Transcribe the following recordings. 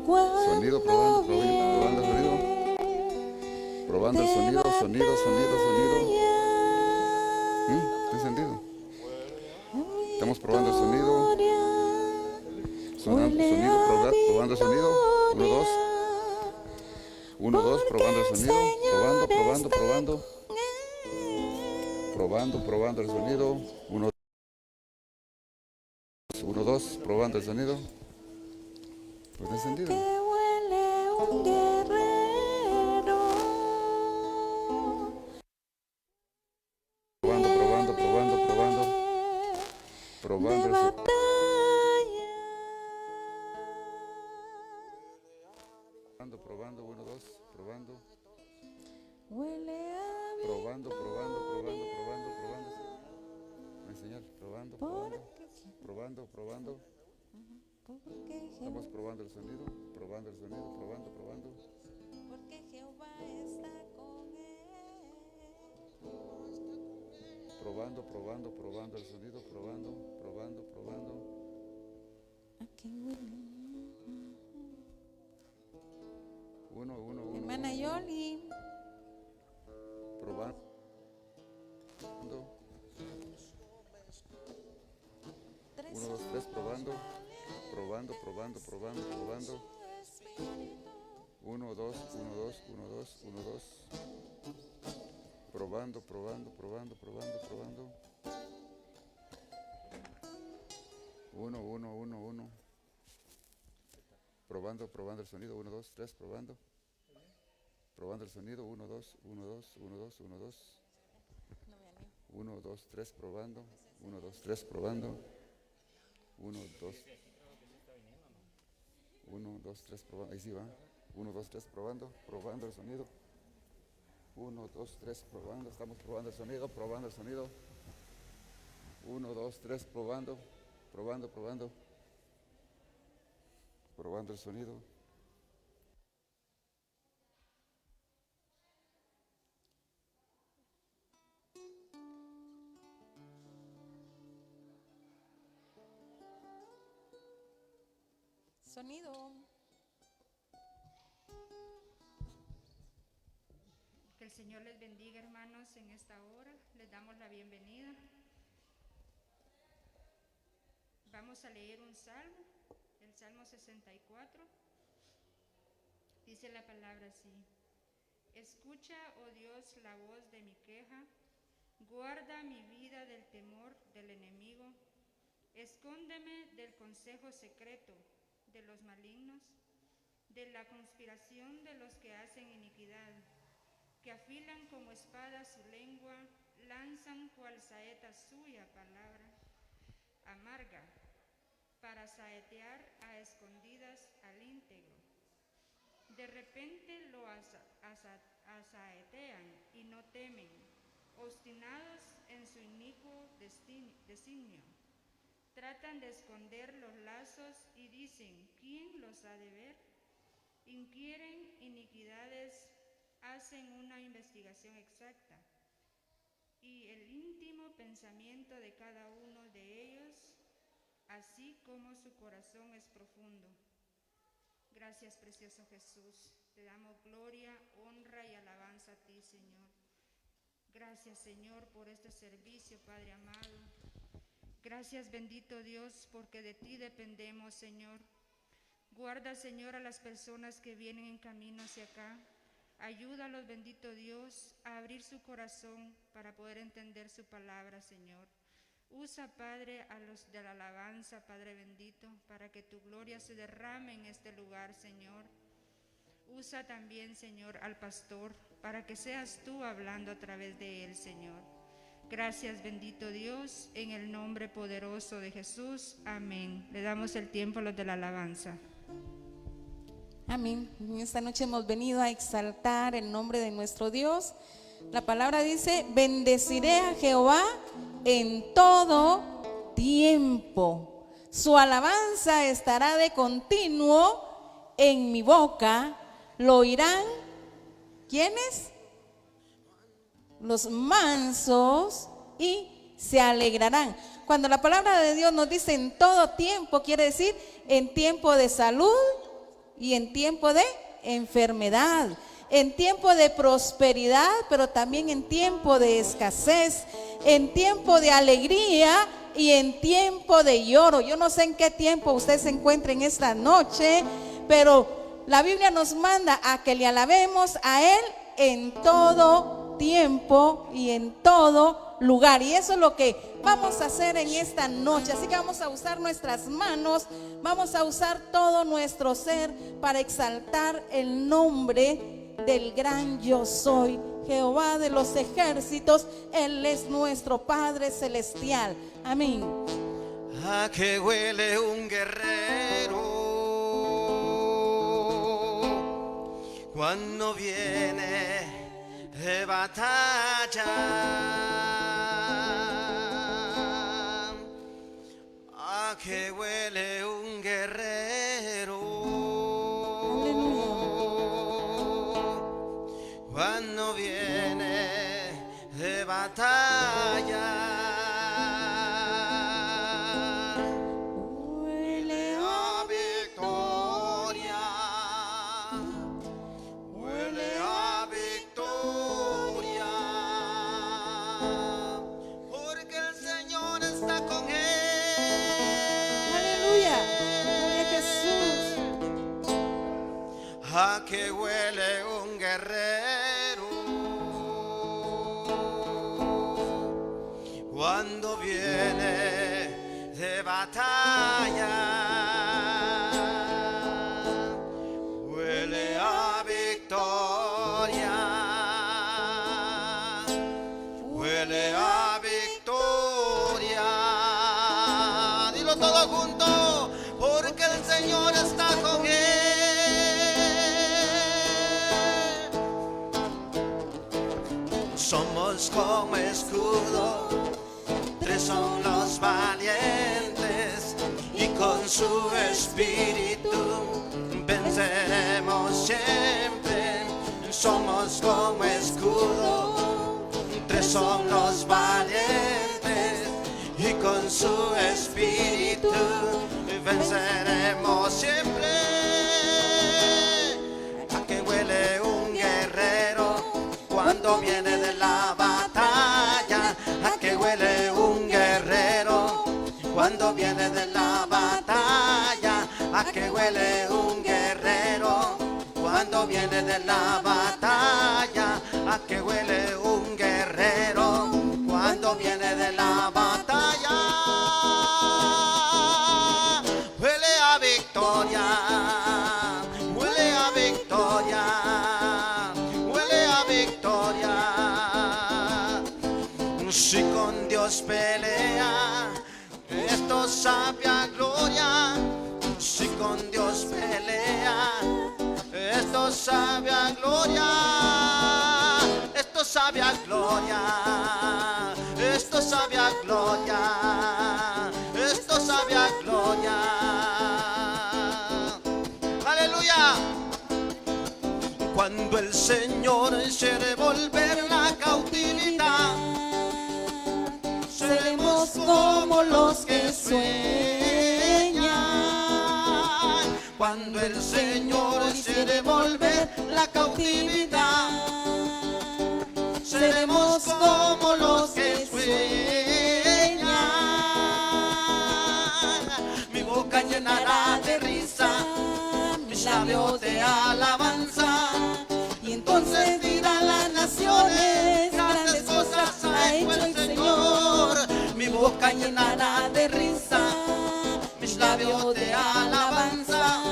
Sonido, probando el sonido. Probando el sonido, sonido. ¿Está encendido? Estamos probando el sonido. Probando el sonido. 1, 2. 1, 2, probando el sonido. Probando el sonido. 1, 2, probando el sonido. Pues encendido. Probando el sonido. Probando, 1, 2, probando. Probando. Voy a enseñar, probando. Estamos probando el sonido, probando. Porque Jehová está con él. Probando el sonido, probando. Uno. Hermana Yoli. Probando. 1, 2, 3, probando. 1, 2. Probando. 1. Probando el sonido, 1, 2, 3, probando. Probando el sonido, 1, 2. 1, 2, 3, probando. 1, 2, 3, probando. 1, 2, 3, probando. Ahí sí va. 1, 2, 3, probando el sonido. 1, 2, 3, probando. Estamos probando el sonido. 1, 2, 3, probando. Probando el sonido. Sonido. Que el Señor les bendiga, hermanos, en esta hora. Les damos la bienvenida. Vamos a leer un salmo, el Salmo 64. Dice la palabra así: escucha, oh Dios, la voz de mi queja, guarda mi vida del temor del enemigo, escóndeme del consejo secreto de los malignos, de la conspiración de los que hacen iniquidad, que afilan como espada su lengua, lanzan cual saeta suya palabra amarga, para saetear a escondidas al íntegro. De repente lo asaetean y no temen, obstinados en su inicuo designio. Tratan de esconder los lazos y dicen, ¿quién los ha de ver? Inquieren iniquidades, hacen una investigación exacta, y el íntimo pensamiento de cada uno de ellos, así como su corazón es profundo. Gracias, precioso Jesús. Te damos gloria, honra y alabanza a ti, Señor. Gracias, Señor, por este servicio, Padre amado. Gracias, bendito Dios, porque de ti dependemos, Señor. Guarda, Señor, a las personas que vienen en camino hacia acá. Ayúdalos, bendito Dios, a abrir su corazón para poder entender su palabra, Señor. Usa, Padre, a los de la alabanza, Padre bendito, para que tu gloria se derrame en este lugar, Señor. Usa también, Señor, al pastor, para que seas tú hablando a través de él, Señor. Gracias, bendito Dios, en el nombre poderoso de Jesús. Amén. Le damos el tiempo a los de la alabanza. Amén. Esta noche hemos venido a exaltar el nombre de nuestro Dios. La palabra dice, bendeciré a Jehová en todo tiempo. Su alabanza estará de continuo en mi boca. Lo oirán, ¿quiénes? Los mansos, y se alegrarán. Cuando la palabra de Dios nos dice en todo tiempo, quiere decir en tiempo de salud, y en tiempo de enfermedad, en tiempo de prosperidad, pero también en tiempo de escasez, en tiempo de alegría y en tiempo de lloro. Yo no sé en qué tiempo usted se encuentra en esta noche, pero la Biblia nos manda a que le alabemos a Él en todo tiempo y en todo lugar. Y eso es lo que vamos a hacer en esta noche. Así que vamos a usar nuestras manos, vamos a usar todo nuestro ser para exaltar el nombre del gran yo soy, Jehová de los ejércitos. Él es nuestro Padre celestial. Amén. ¿A qué huele un guerrero cuando viene de batalla? ¿A qué huele un guerrero cuando viene de batalla? Huele a victoria, huele a victoria, porque el Señor está con él. Aleluya, gloria a Jesús. ¿A qué huele un guerrero cuando viene de batalla? Huele a victoria, huele a victoria. Dilo todo junto, porque el Señor está con él. Somos como escudo, tres son los valientes, y con su espíritu venceremos siempre. Somos como escudo, tres son los valientes, y con su espíritu venceremos siempre. ¿A qué huele un guerrero cuando viene de la batalla? ¿A qué huele un guerrero cuando viene de la batalla? ¿A qué huele un guerrero cuando viene de la batalla? ¿A qué huele un guerrero cuando viene de la batalla? Huele a victoria, huele a victoria, huele a victoria. Si con Dios pelea, esto sabe a gloria. Si con Dios pelea, esto sabe a gloria. Esto sabe a gloria. Esto sabe a gloria. Esto sabe a gloria. Aleluya. Cuando el Señor se devolver la cautividad, Seremos como los que sueñan. Cuando el Señor se devolver la cautividad, seremos como los que sueñan. Mi boca llenará de risa, mis labios de alabanza, y entonces dirán las naciones, grandes cosas ha hecho el Señor. Mi boca llenará de risa, mis labios de alabanza,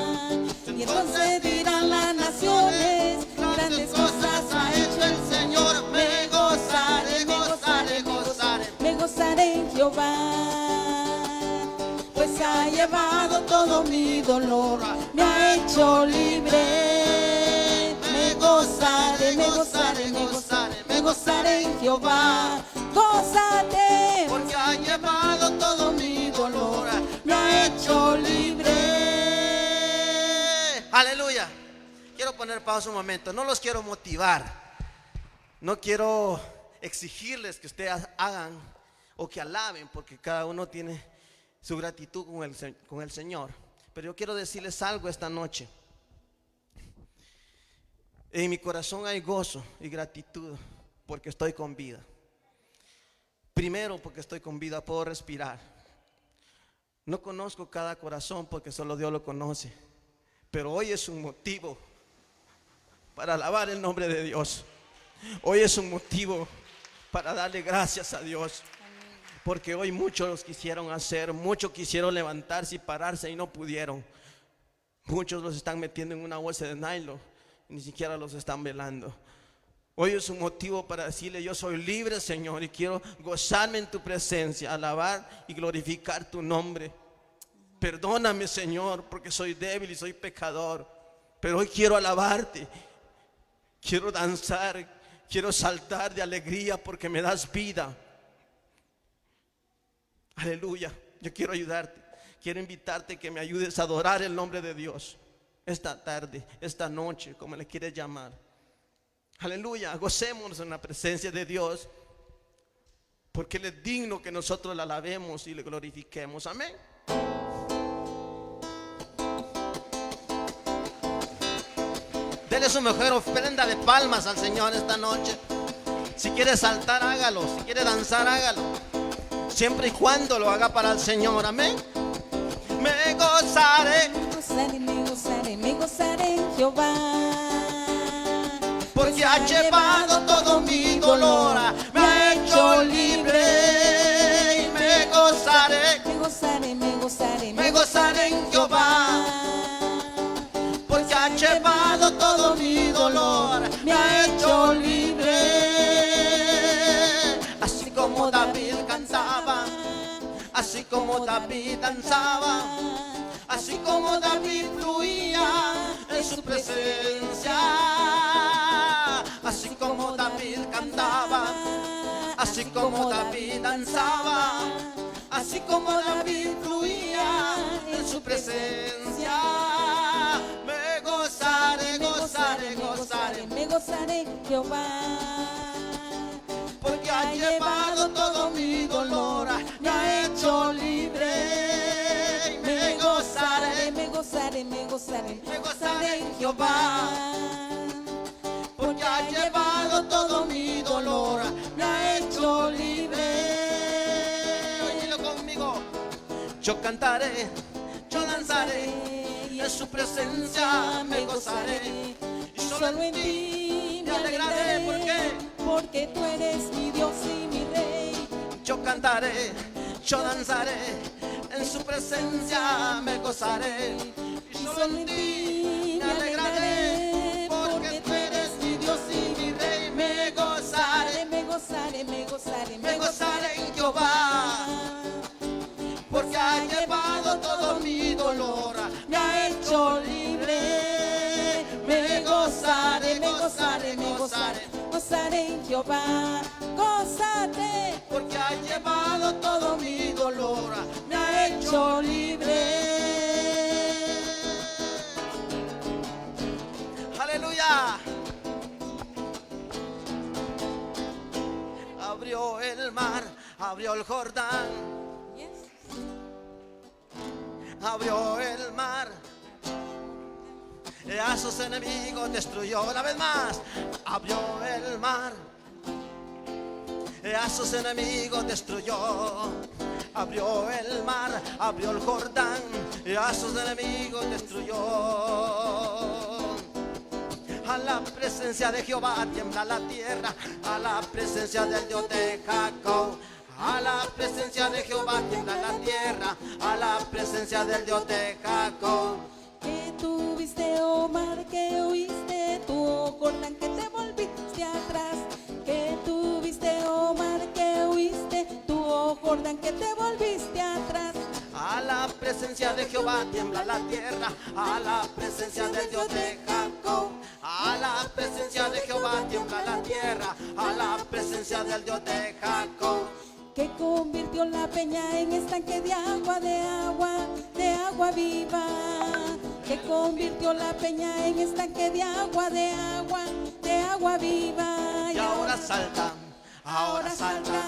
y entonces dirán las naciones, grandes cosas ha hecho el Señor. Me gozaré, gozaré, gozaré, Me gozaré en Jehová, pues ha llevado todo mi dolor, me ha hecho libre. Me gozaré, me gozaré, me gozaré, me gozaré en Jehová. Gózate, porque ha llevado todo mi dolor, me ha hecho libre. Aleluya. Quiero poner pausa un momento. No los quiero motivar, no quiero exigirles que ustedes hagan o que alaben, porque cada uno tiene su gratitud con el Señor. Pero yo quiero decirles algo esta noche. En mi corazón hay gozo y gratitud porque estoy con vida. Primero, porque estoy con vida, puedo respirar. No conozco cada corazón porque solo Dios lo conoce, pero hoy es un motivo para alabar el nombre de Dios. Hoy es un motivo para darle gracias a Dios, porque hoy muchos quisieron hacer, muchos quisieron levantarse y pararse y no pudieron. Muchos los están metiendo en una bolsa de nylon y ni siquiera los están velando. Hoy es un motivo para decirle: yo soy libre, Señor, y quiero gozarme en tu presencia, alabar y glorificar tu nombre. Perdóname, Señor, porque soy débil y soy pecador, pero hoy quiero alabarte. Quiero danzar, quiero saltar de alegría porque me das vida. Aleluya. Yo quiero ayudarte. Quiero invitarte que me ayudes a adorar el nombre de Dios esta tarde, esta noche, como le quieres llamar. Aleluya. Gocémonos en la presencia de Dios, porque Él es digno que nosotros le alabemos y le glorifiquemos. Amén. Dele su mejor ofrenda de palmas al Señor esta noche. Si quiere saltar, hágalo. Si quiere danzar, hágalo. Siempre y cuando lo haga para el Señor. Amén. Me gozaré. Me gozaré, me gozaré, me gozaré en Jehová. Porque ha llevado todo mi dolor, me ha hecho libre. Y me gozaré. Me gozaré, me gozaré, Me gozaré en Jehová. Porque ha llevado todo mi dolor, me ha hecho libre. Así como David cantaba, así como David danzaba, así como David fluía en su presencia, así como David cantaba, así como David danzaba, así como David fluía en su presencia. Me gozaré, gozaré, gozaré, me gozaré en Jehová. porque ha llevado todo mi dolor, me ha hecho libre. Me gozaré, me gozaré, me gozaré, me gozaré en Jehová, porque ha llevado todo mi dolor, me ha hecho libre. Óyelo conmigo. Yo cantaré, yo danzaré, y en su presencia me gozaré. Y solo en ti me alegraré. ¿Por qué? Porque tú eres mi Dios y mi Rey. Yo cantaré, yo danzaré, en su presencia me gozaré. Y solo en ti me alegraré, porque tú eres mi Dios y mi Rey. Me gozaré, Me gozaré, me gozaré, me gozaré en Jehová, porque ha llevado todo mi dolor, me ha hecho libre. Me gozaré, me gozaré, me gozaré, gozaré en Jehová. Gózate, porque ha llevado todo mi dolor, me ha hecho libre. Aleluya. Abrió el mar, abrió el Jordán, abrió el mar, y a sus enemigos destruyó. Una vez más, abrió el mar, y a sus enemigos destruyó. Abrió el mar, abrió el Jordán, y a sus enemigos destruyó. A la presencia de Jehová tiembla la tierra, a la presencia del Dios de Jacob. A la presencia de Jehová tiembla la tierra, a la presencia del Dios de Jacob. que tuviste, oh mar, que oíste tu, oh Jordán, que te volviste atrás. Que tuviste, oh mar, que oíste tu, oh Jordán, que te volviste atrás. A la presencia de Jehová tiembla la tierra, a la presencia del Dios de Jacob. A la presencia de Jehová tiembla la tierra, a la presencia del Dios de Jacob. Que convirtió la peña en estanque de agua viva. Que convirtió la peña en estanque de agua viva. Y ahora salta, ahora salta,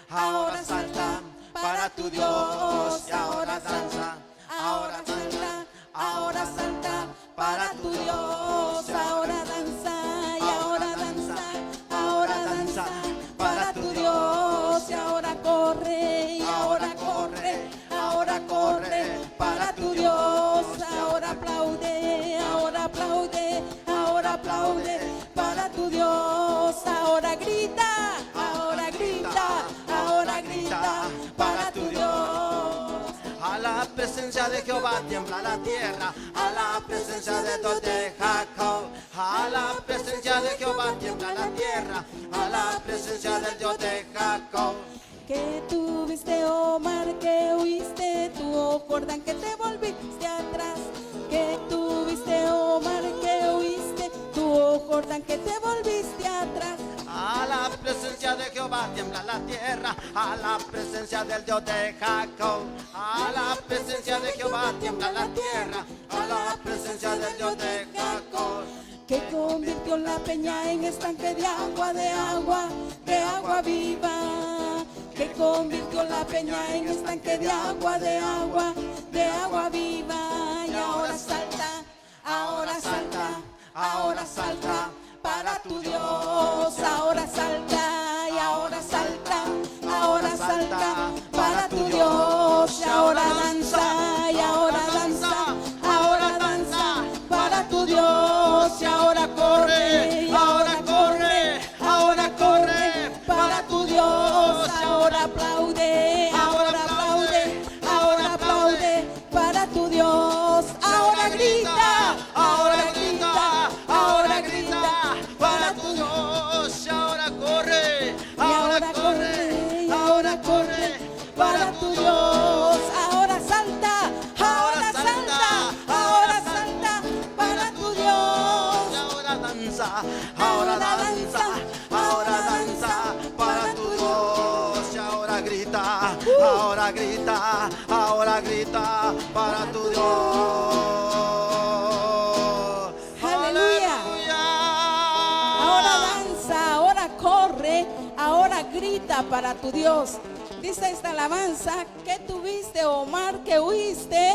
ahora salta para tu Dios. Y ahora danza, ahora salta, ahora salta para tu Dios. Ahora danza. aplaude para tu Dios. Ahora grita, ahora grita, ahora grita para tu Dios. A la presencia de Jehová tiembla la tierra, a la presencia de Dios de Jacob. A la presencia de Jehová tiembla la tierra, a la presencia del Dios de Jacob. Que tuviste, oh mar, que huiste, tú, oh Jordán, que te volviste atrás. Que tuviste, oh mar, que huiste, tú, oh Jordán, que te volviste atrás. A la presencia de Jehová tiembla la tierra, a la presencia del Dios de Jacob. A la presencia de Jehová tiembla la tierra, a la presencia del Dios de Jacob. Que convirtió la peña en estanque de agua, de agua, de agua viva. Que convirtió la peña en estanque de agua, de agua, de agua viva. Y ahora salta, ahora salta, ahora salta para tu Dios. Ahora salta y ahora salta, ahora salta para tu Dios. Y ahora danza y ahora danza, ahora danza para tu Dios. Y ahora corre, ahora corre, ahora corre para tu Dios. Ahora aplaude, ahora aplaude, ahora aplaude para tu Dios. Ahora grita, ahora grita, ahora grita para tu Dios. Ahora corre, ahora corre, ahora corre para tu Dios. Ahora salta, ahora salta, ahora salta para tu Dios. ahora danza, ahora danza, ahora danza para tu Dios. Y ahora grita, ahora grita, ahora grita para tu Dios. Aleluya. Ahora danza, ahora corre, ahora grita para tu Dios. Dice esta alabanza: que tuviste, oh mar, que huiste,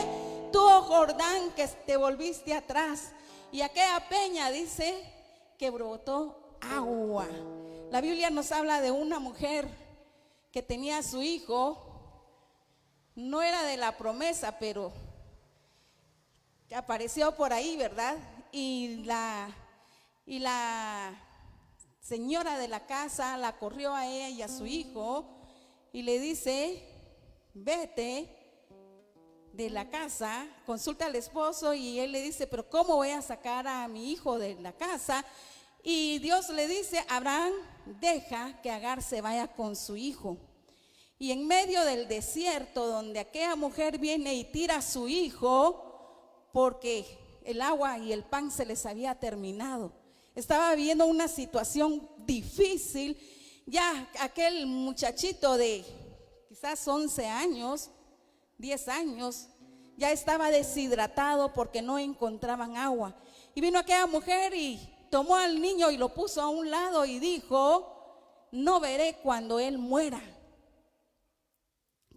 tú, oh Jordán, que te volviste atrás. Y aquella peña dice que brotó agua. La Biblia nos habla de una mujer que tenía a su hijo, no era de la promesa, pero que apareció por ahí, ¿verdad? Y la señora de la casa la corrió a ella y a su hijo y le dice: vete de la casa, consulta al esposo. Y él le dice: pero ¿cómo voy a sacar a mi hijo de la casa? Y Dios le dice: Abraham, deja que Agar se vaya con su hijo. Y en medio del desierto, donde aquella mujer viene y tira a su hijo, porque el agua y el pan se les había terminado, estaba viviendo una situación difícil. Ya aquel muchachito de quizás 11 años, 10 años, ya estaba deshidratado porque no encontraban agua. Y vino aquella mujer y tomó al niño y lo puso a un lado y dijo: no veré cuando él muera.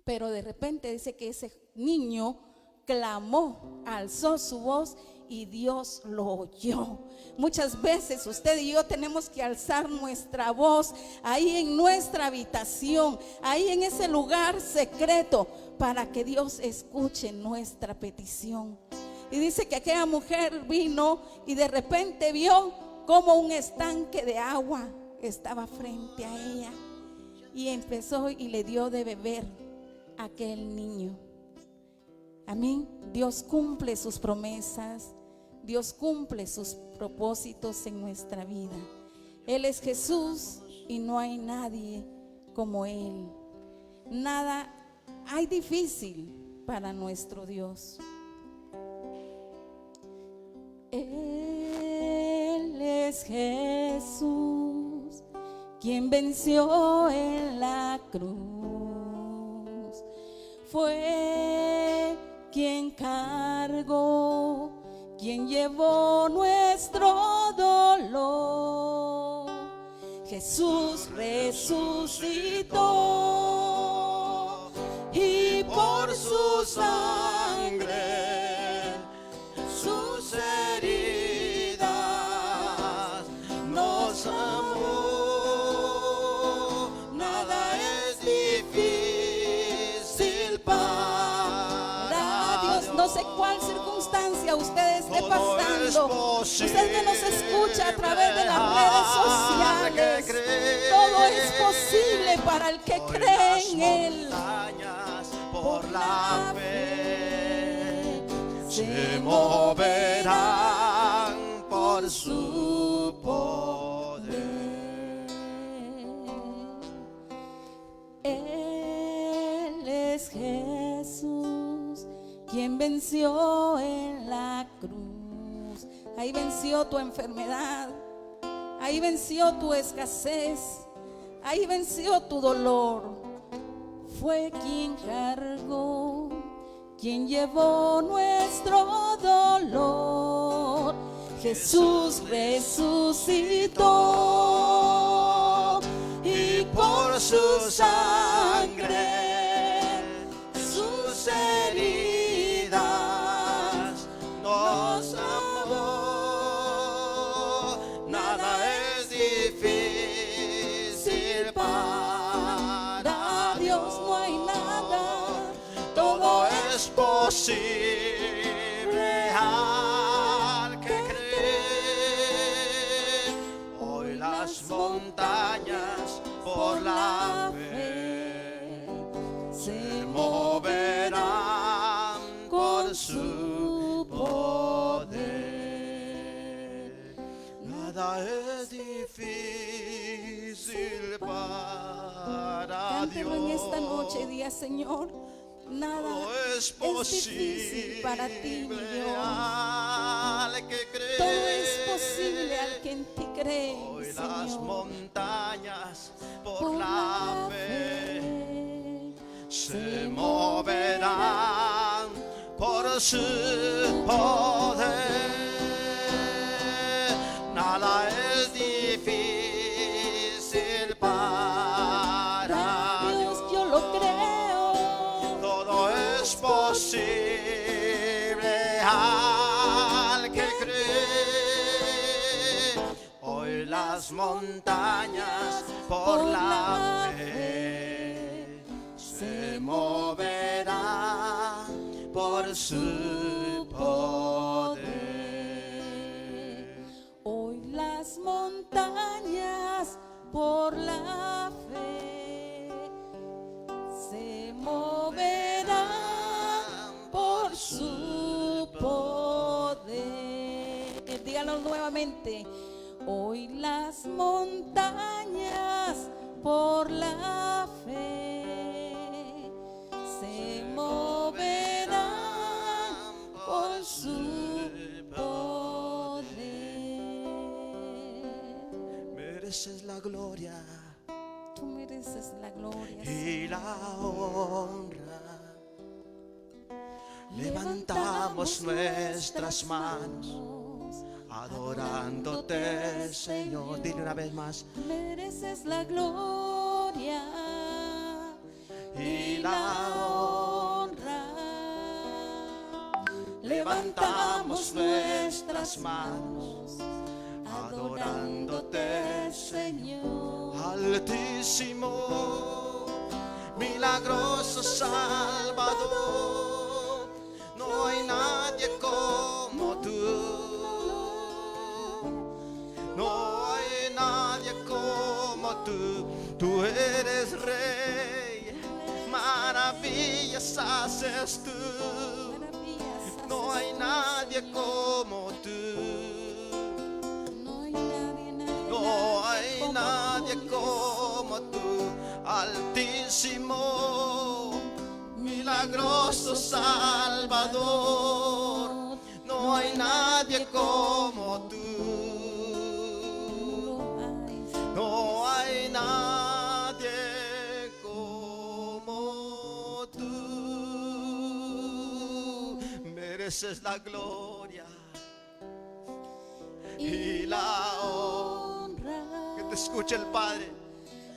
Pero de repente dice que ese niño clamó, alzó su voz y Dios lo oyó. Muchas veces usted y yo tenemos que alzar nuestra voz ahí en nuestra habitación, ahí en ese lugar secreto, para que Dios escuche nuestra petición. Y dice que aquella mujer vino y de repente vio como un estanque de agua estaba frente a ella, y empezó y le dio de beber a aquel niño. Amén. Dios cumple sus promesas, Dios cumple sus propósitos en nuestra vida. Él es Jesús y no hay nadie como Él. Nada hay difícil para nuestro Dios. Él es Jesús, quien venció en la cruz. Fue quien cargó, quien llevó nuestro dolor. Jesús resucitó y por su sangre, sus heridas nos amó. Nada es difícil para Dios. No sé cuál circunstancia usted esté pasando, escuchando, usted que nos escucha a través de las redes sociales, todo es posible para el que cree en Él. Por la fe se moverán por su poder. Él es Jesús, quien venció en la cruz. Ahí venció tu enfermedad, ahí venció tu escasez, ahí venció tu dolor. Fue quien cargó, quien llevó nuestro dolor. Jesús resucitó y por su sangre, sus heridas nos amó. Nada es difícil para Dios, no hay nada, todo es posible al que cree. Hoy las montañas por la fe se moverán por su poder. Nada es difícil para Cántelo en Dios. esta noche, día Señor, nada Todo es difícil para ti, mi Dios. al que cree. Todo es posible al que en ti cree, Hoy las Señor. montañas por Por la fe se moverán por su poder. Nada es difícil para Dios, yo lo creo. todo es posible al que cree. Hoy las montañas por la fe se moverán por su poder. Hoy las montañas por la fe se moverán por su poder. Díganlo nuevamente. Hoy las montañas por la fe se moverán por su poder. Mereces la gloria Tú mereces la gloria. y la honra. Levantamos nuestras manos adorándote, Señor. Dile una vez más. Mereces la gloria Y la honra. Levantamos nuestras manos adorándote, Señor. Altísimo, milagroso Salvador, no hay nadie como tú. No hay nadie como tú. Tú eres rey, maravillas haces tú. Maravillas No hay haces nadie tú, como tú. No hay nadie, No hay como nadie tú, como tú, Altísimo, milagroso Salvador. No hay nadie como tú. No hay nadie como tú. Mereces la gloria y la honra. Que te escuche el Padre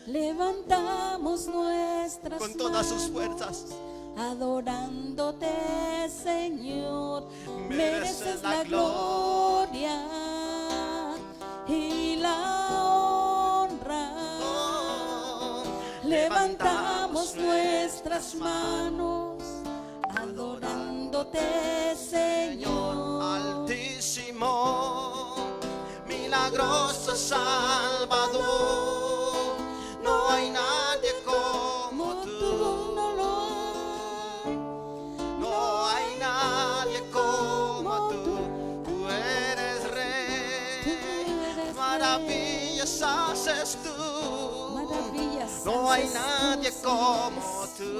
Levantamos nuestras con todas sus manos, fuerzas. adorándote, Señor. Mereces Mereces la gloria y la honra. Levantamos nuestras manos, adorándote, Señor. Altísimo, milagroso Salvador. No hay nadie como tú. No hay nadie como tú. Tú eres rey. Maravillas haces tú. No hay nadie como tú.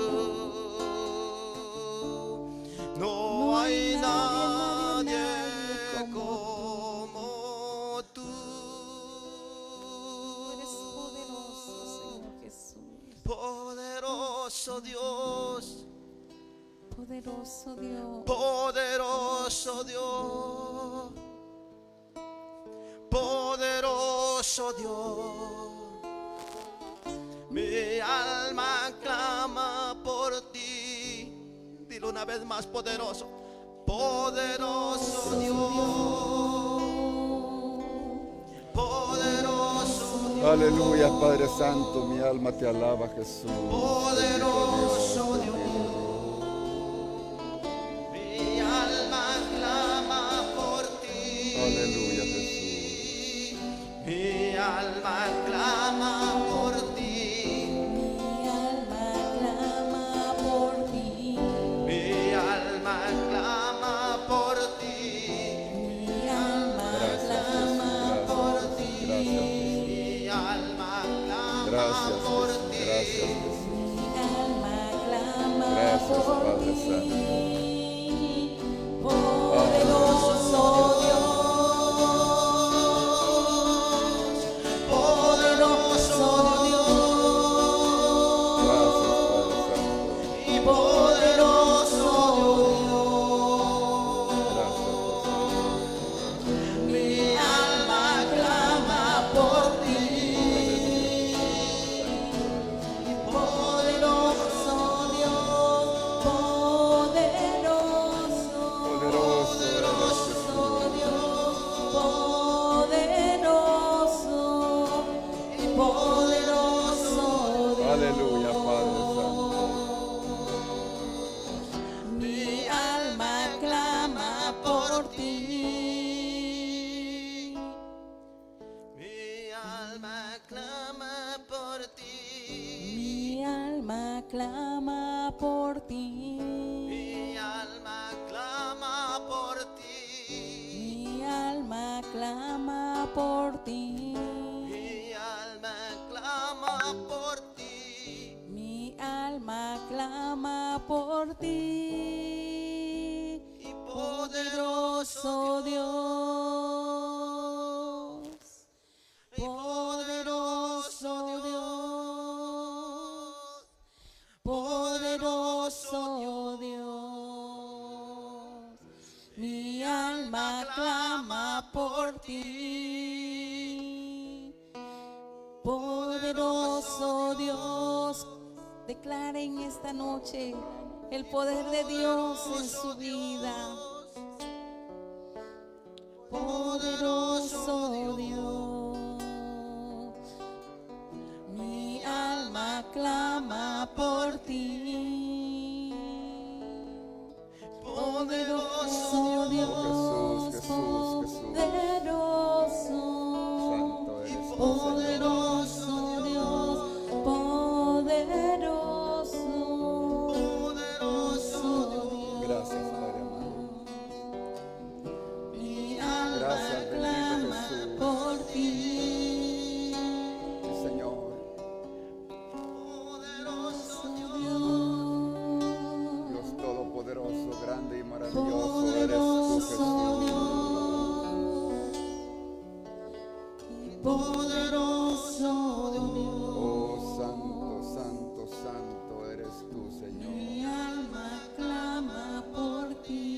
No hay nadie como tú. Eres poderoso, Señor Jesús. Poderoso Dios. Poderoso Dios. Poderoso Dios. Poderoso Dios. Mi alma clama por ti. Dilo una vez más, poderoso. Poderoso Dios. Poderoso Dios. Aleluya, Padre Santo, mi alma te alaba, Jesús. Poderoso Dios. Mi alma clama por ti. Aleluya, Jesús. Mi alma clama por ti. Mi alma clama por ti. Mi alma clama por ti. Mi alma clama por ti. Mi alma clama Gracias, por Jesús. ti. Gracias, Jesús. Mi alma clama Gracias, por Padre ti. Santo. Poderoso Dios. Poderoso Dios. Gracias, Padre Santo. Y poderoso Gracias, mi alma clama por ti. Poderoso Dios. Poderoso. Poderoso eres, Poderoso. Poderoso Dios. Aleluya, Padre Santo. Mi alma clama por ti. Mi alma clama por ti. Mi alma clama por ti. Mi alma clama por ti. Mi alma clama por ti. Mi alma clama por ti. Mi alma clama por ti. Y Poderoso Dios. Poderoso Dios. Poderoso Dios. Mi alma clama por ti. Poderoso Dios. Declaren esta noche el poder de Dios en su vida. Poderoso Dios. Mi alma clama por ti. Poderoso Dios. Jesús, Jesús, Jesús. Poderoso. Santo eres tú, Señor. Poderoso Dios, poderoso, poderoso Dios. Gracias, Padre amado. Mi alma Gracias, bendito clama Jesús. por ti. Sí, Señor. Poderoso Dios, Dios todopoderoso, grande y maravilloso eres tú, poderoso Jesús. Dios, poderoso Dios. Oh, santo, santo, santo eres tú, Señor. Mi alma clama por ti.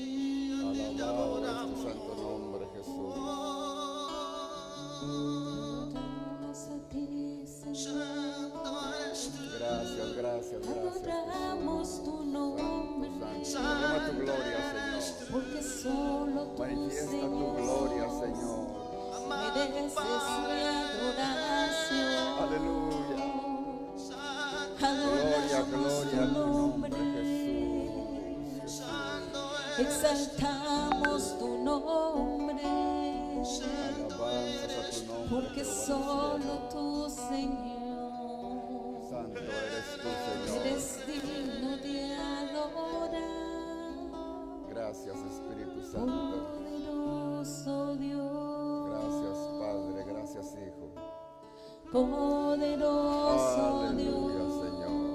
Alabado es tu santo nombre, Jesús. Adoramos a ti, Señor. Gracias, gracias, gracias. Adoramos tu nombre, Santo. Derrama tu gloria, Señor. porque solo tú, Manifiesta tu Señor, gloria, Señor. mereces mi adoración. Aleluya. Gloria, Adoramos gloria a tu tu nombre, nombre, Jesús. exaltamos tu nombre. Alabanzas a tu nombre, porque solo tú, Señor, Santo eres tú, Señor. eres digno de adorar. Gracias, Espíritu Santo. Poderoso Dios, Gracias, Padre. Gracias, Hijo. poderoso Aleluya, Dios, Señor.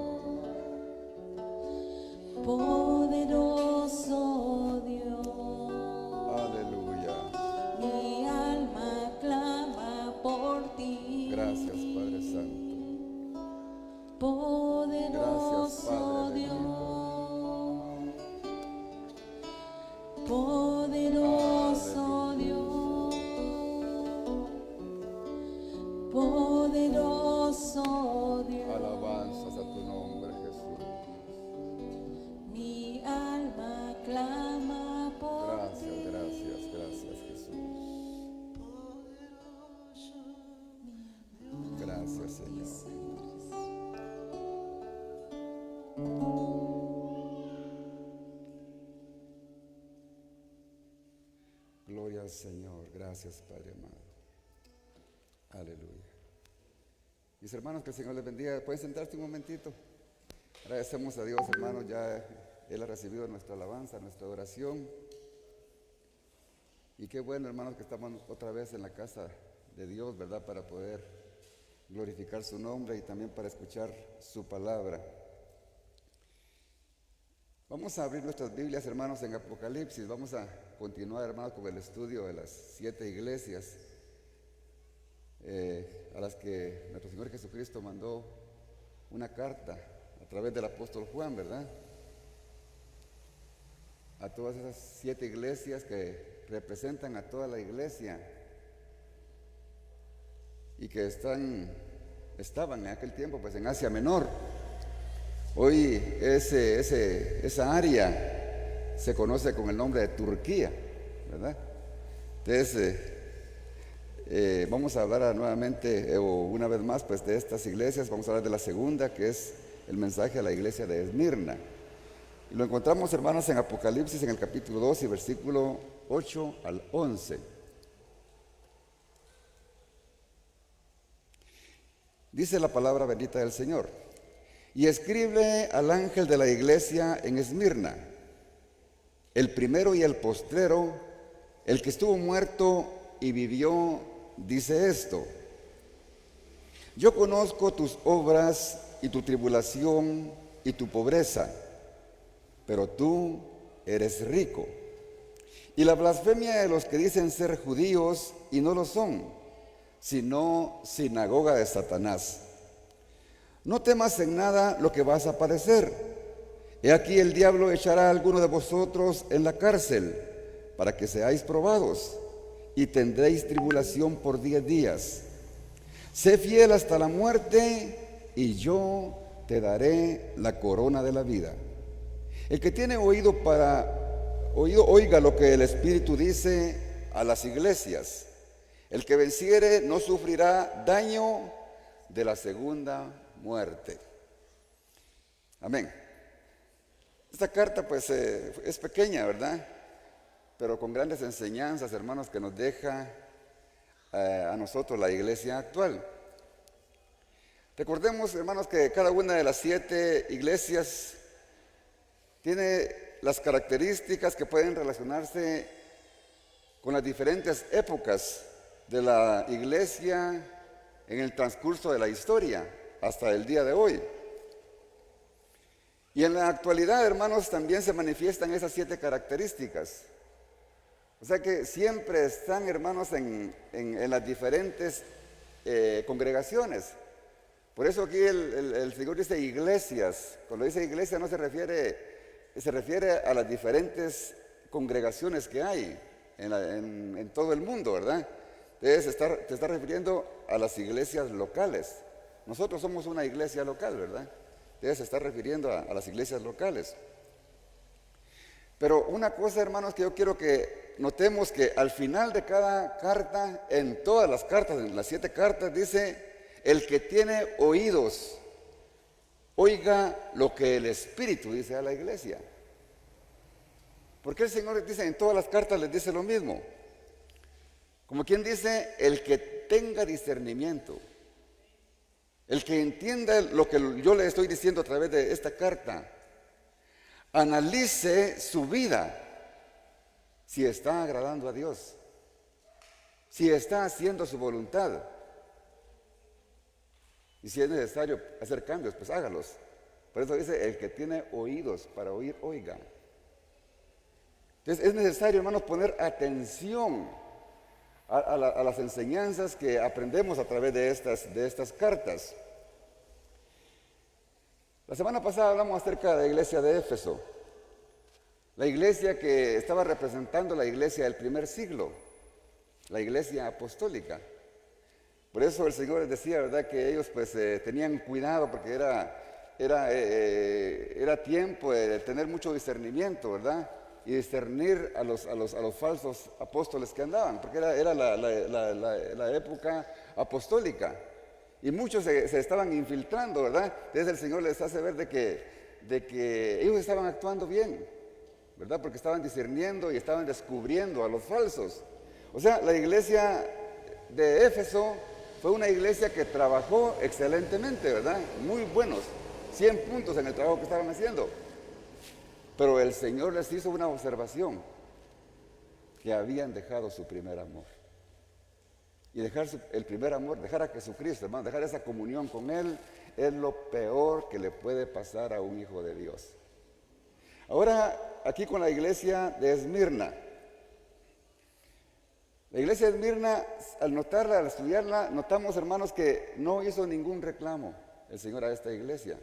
poderoso Dios. Aleluya. Mi alma clama por ti. Gracias, Padre Santo. Poderoso Gracias, Padre Dios, bendito. poderoso Dios, poderoso Dios. Alabanzas a tu nombre, Jesús. Mi alma clama por Gracias, ti. gracias, gracias, Jesús. Gracias, Señor. Gloria al Señor. Gracias, Padre amado. Aleluya. Mis hermanos, que el Señor les bendiga. ¿Pueden sentarse un momentito? Agradecemos a Dios, hermanos. Ya Él ha recibido nuestra alabanza, nuestra oración. Y qué bueno, hermanos, que estamos otra vez en la casa de Dios, ¿verdad? Para poder glorificar su nombre y también para escuchar su palabra. Vamos a abrir nuestras Biblias, hermanos, en Apocalipsis. Vamos a continuar, hermanos, con el estudio de las 7 iglesias a las que nuestro Señor Jesucristo mandó una carta a través del apóstol Juan, ¿verdad? A todas esas 7 iglesias que representan a toda la iglesia y que estaban en aquel tiempo pues en Asia Menor. Hoy esa área se conoce con el nombre de Turquía, ¿verdad? Entonces vamos a hablar nuevamente o una vez más pues de estas iglesias. Vamos a hablar de la segunda, que es el mensaje a la iglesia de Esmirna. Y lo encontramos, hermanos, en Apocalipsis, en el capítulo 2 y versículo 8 al 11. Dice la palabra bendita del Señor: y escribe al ángel de la iglesia en Esmirna, el primero y el postrero, el que estuvo muerto y vivió, dice esto: yo conozco tus obras y tu tribulación y tu pobreza, pero tú eres rico, y la blasfemia de los que dicen ser judíos y no lo son, sino sinagoga de Satanás. No temas en nada lo que vas a padecer. He aquí el diablo echará a alguno de vosotros en la cárcel para que seáis probados, y tendréis tribulación por 10 días. Sé fiel hasta la muerte, y yo te daré la corona de la vida. El que tiene oído oiga lo que el Espíritu dice a las iglesias. El que venciere no sufrirá daño de la segunda muerte. Amén. Esta carta pues es pequeña, ¿verdad? Pero con grandes enseñanzas, hermanos, que nos deja a nosotros la iglesia actual. Recordemos, hermanos, que cada una de las 7 iglesias tiene las características que pueden relacionarse con las diferentes épocas de la iglesia en el transcurso de la historia hasta el día de hoy. Y en la actualidad, hermanos, también se manifiestan esas 7 características. O sea que siempre están, hermanos, en las diferentes congregaciones. Por eso aquí el Señor dice iglesias. Cuando dice iglesia no se refiere a las diferentes congregaciones que hay en todo el mundo, ¿verdad? Entonces te está refiriendo a las iglesias locales. Nosotros somos una iglesia local, ¿verdad? Entonces se está refiriendo a las iglesias locales. Pero una cosa, hermanos, que yo quiero que notemos, que al final de cada carta, en todas las cartas, en las 7 cartas, dice: el que tiene oídos, oiga lo que el Espíritu dice a la iglesia. ¿Por qué el Señor les dice en todas las cartas, les dice lo mismo? Como quien dice, el que tenga discernimiento, el que entienda lo que yo le estoy diciendo a través de esta carta, analice su vida, si está agradando a Dios, si está haciendo su voluntad. Y si es necesario hacer cambios, pues hágalos. Por eso dice, el que tiene oídos para oír, oiga. Entonces es necesario, hermanos, poner atención a las enseñanzas que aprendemos a través de estas cartas. La semana pasada hablamos acerca de la iglesia de Éfeso, la iglesia que estaba representando la iglesia del primer siglo, la iglesia apostólica. Por eso el Señor les decía, ¿verdad?, que ellos pues tenían cuidado, porque era tiempo de tener mucho discernimiento, ¿verdad?, y discernir a los falsos apóstoles que andaban, porque era la época apostólica. Y muchos se estaban infiltrando, ¿verdad? Entonces el Señor les hace ver de que ellos estaban actuando bien, ¿verdad? Porque estaban discerniendo y estaban descubriendo a los falsos. O sea, la iglesia de Éfeso fue una iglesia que trabajó excelentemente, ¿verdad? Muy buenos, 100 puntos en el trabajo que estaban haciendo. Pero el Señor les hizo una observación, que habían dejado su primer amor. Y dejar el primer amor, dejar a Jesucristo, hermano, dejar esa comunión con Él, es lo peor que le puede pasar a un hijo de Dios. Ahora, aquí con la iglesia de Esmirna. La iglesia de Esmirna, al notarla, al estudiarla, notamos, hermanos, que no hizo ningún reclamo el Señor a esta iglesia.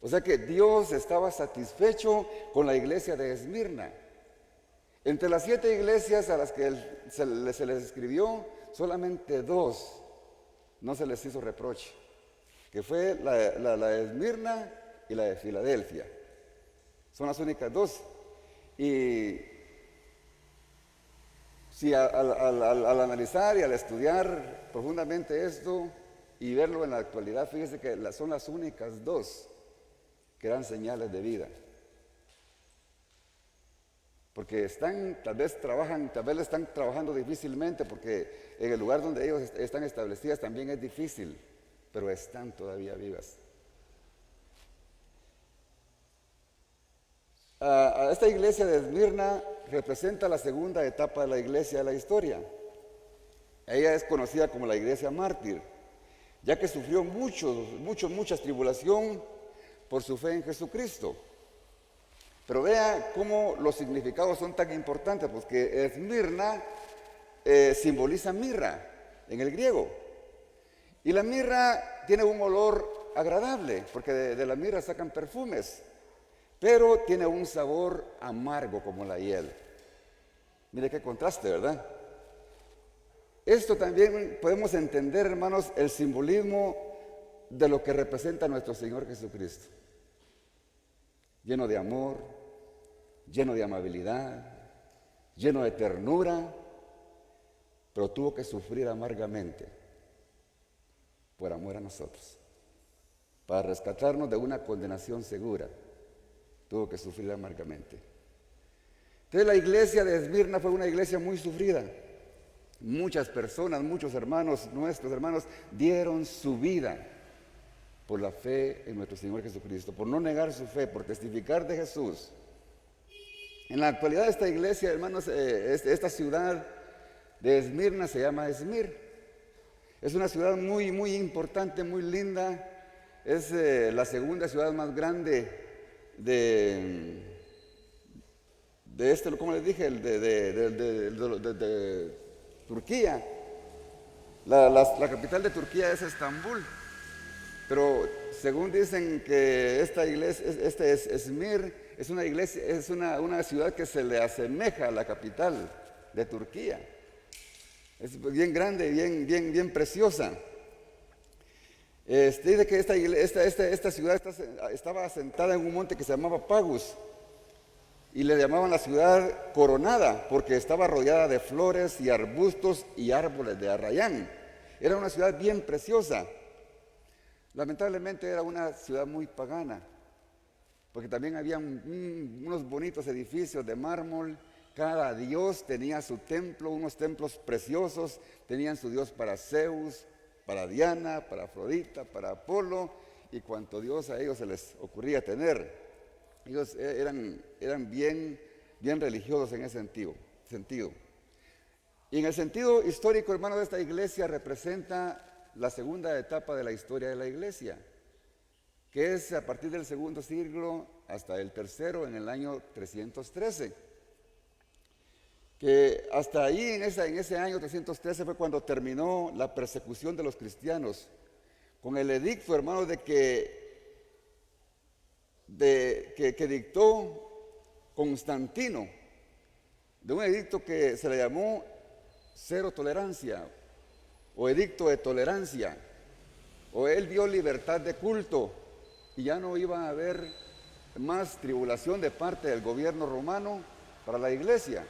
O sea que Dios estaba satisfecho con la iglesia de Esmirna. Entre las 7 iglesias a las que se les escribió, solamente 2 no se les hizo reproche, que fue la de Esmirna y la de Filadelfia. Son las únicas 2. Y si al analizar y al estudiar profundamente esto y verlo en la actualidad, fíjese que son las únicas 2 que dan señales de vida. Porque tal vez están trabajando difícilmente, porque en el lugar donde ellos están establecidas también es difícil, pero están todavía vivas. A esta iglesia de Esmirna representa la segunda etapa de la iglesia de la historia. Ella es conocida como la iglesia mártir, ya que sufrió mucha tribulación por su fe en Jesucristo. Pero vea cómo los significados son tan importantes, porque Esmirna simboliza mirra en el griego. Y la mirra tiene un olor agradable, porque de la mirra sacan perfumes, pero tiene un sabor amargo como la hiel. Mire qué contraste, ¿verdad? Esto también podemos entender, hermanos, el simbolismo de lo que representa nuestro Señor Jesucristo. Lleno de amor, lleno de amabilidad, lleno de ternura, pero tuvo que sufrir amargamente por amor a nosotros. Para rescatarnos de una condenación segura, tuvo que sufrir amargamente. Entonces la iglesia de Esmirna fue una iglesia muy sufrida. Muchas personas, muchos hermanos, nuestros hermanos, dieron su vida por la fe en nuestro Señor Jesucristo, por no negar su fe, por testificar de Jesús. En la actualidad esta iglesia, hermanos, esta ciudad de Esmirna se llama Esmir. Es una ciudad muy, muy importante, muy linda. Es la segunda ciudad más grande de ¿cómo les dije? De Turquía. La capital de Turquía es Estambul. Pero según dicen que esta iglesia, es Esmir, es una iglesia, es una ciudad que se le asemeja a la capital de Turquía. Es bien grande, bien preciosa. Dice que esta ciudad estaba asentada en un monte que se llamaba Pagus, y le llamaban la ciudad coronada porque estaba rodeada de flores y arbustos y árboles de arrayán. Era una ciudad bien preciosa. Lamentablemente era una ciudad muy pagana, porque también había unos bonitos edificios de mármol Cada dios tenía su templo, unos templos preciosos. Tenían su dios para Zeus, para Diana, para Afrodita, para Apolo y cuanto dios a ellos se les ocurría tener. Ellos eran bien religiosos en ese sentido. Y en el sentido histórico, hermano, de esta iglesia representa la segunda etapa de la historia de la iglesia, que es a partir del segundo siglo hasta el tercero, en el año 313. Que hasta ahí, en ese año 313, fue cuando terminó la persecución de los cristianos, con el edicto, hermano, que dictó Constantino, de un edicto que se le llamó cero tolerancia, o edicto de tolerancia, o él dio libertad de culto, y ya no iba a haber más tribulación de parte del gobierno romano para la iglesia.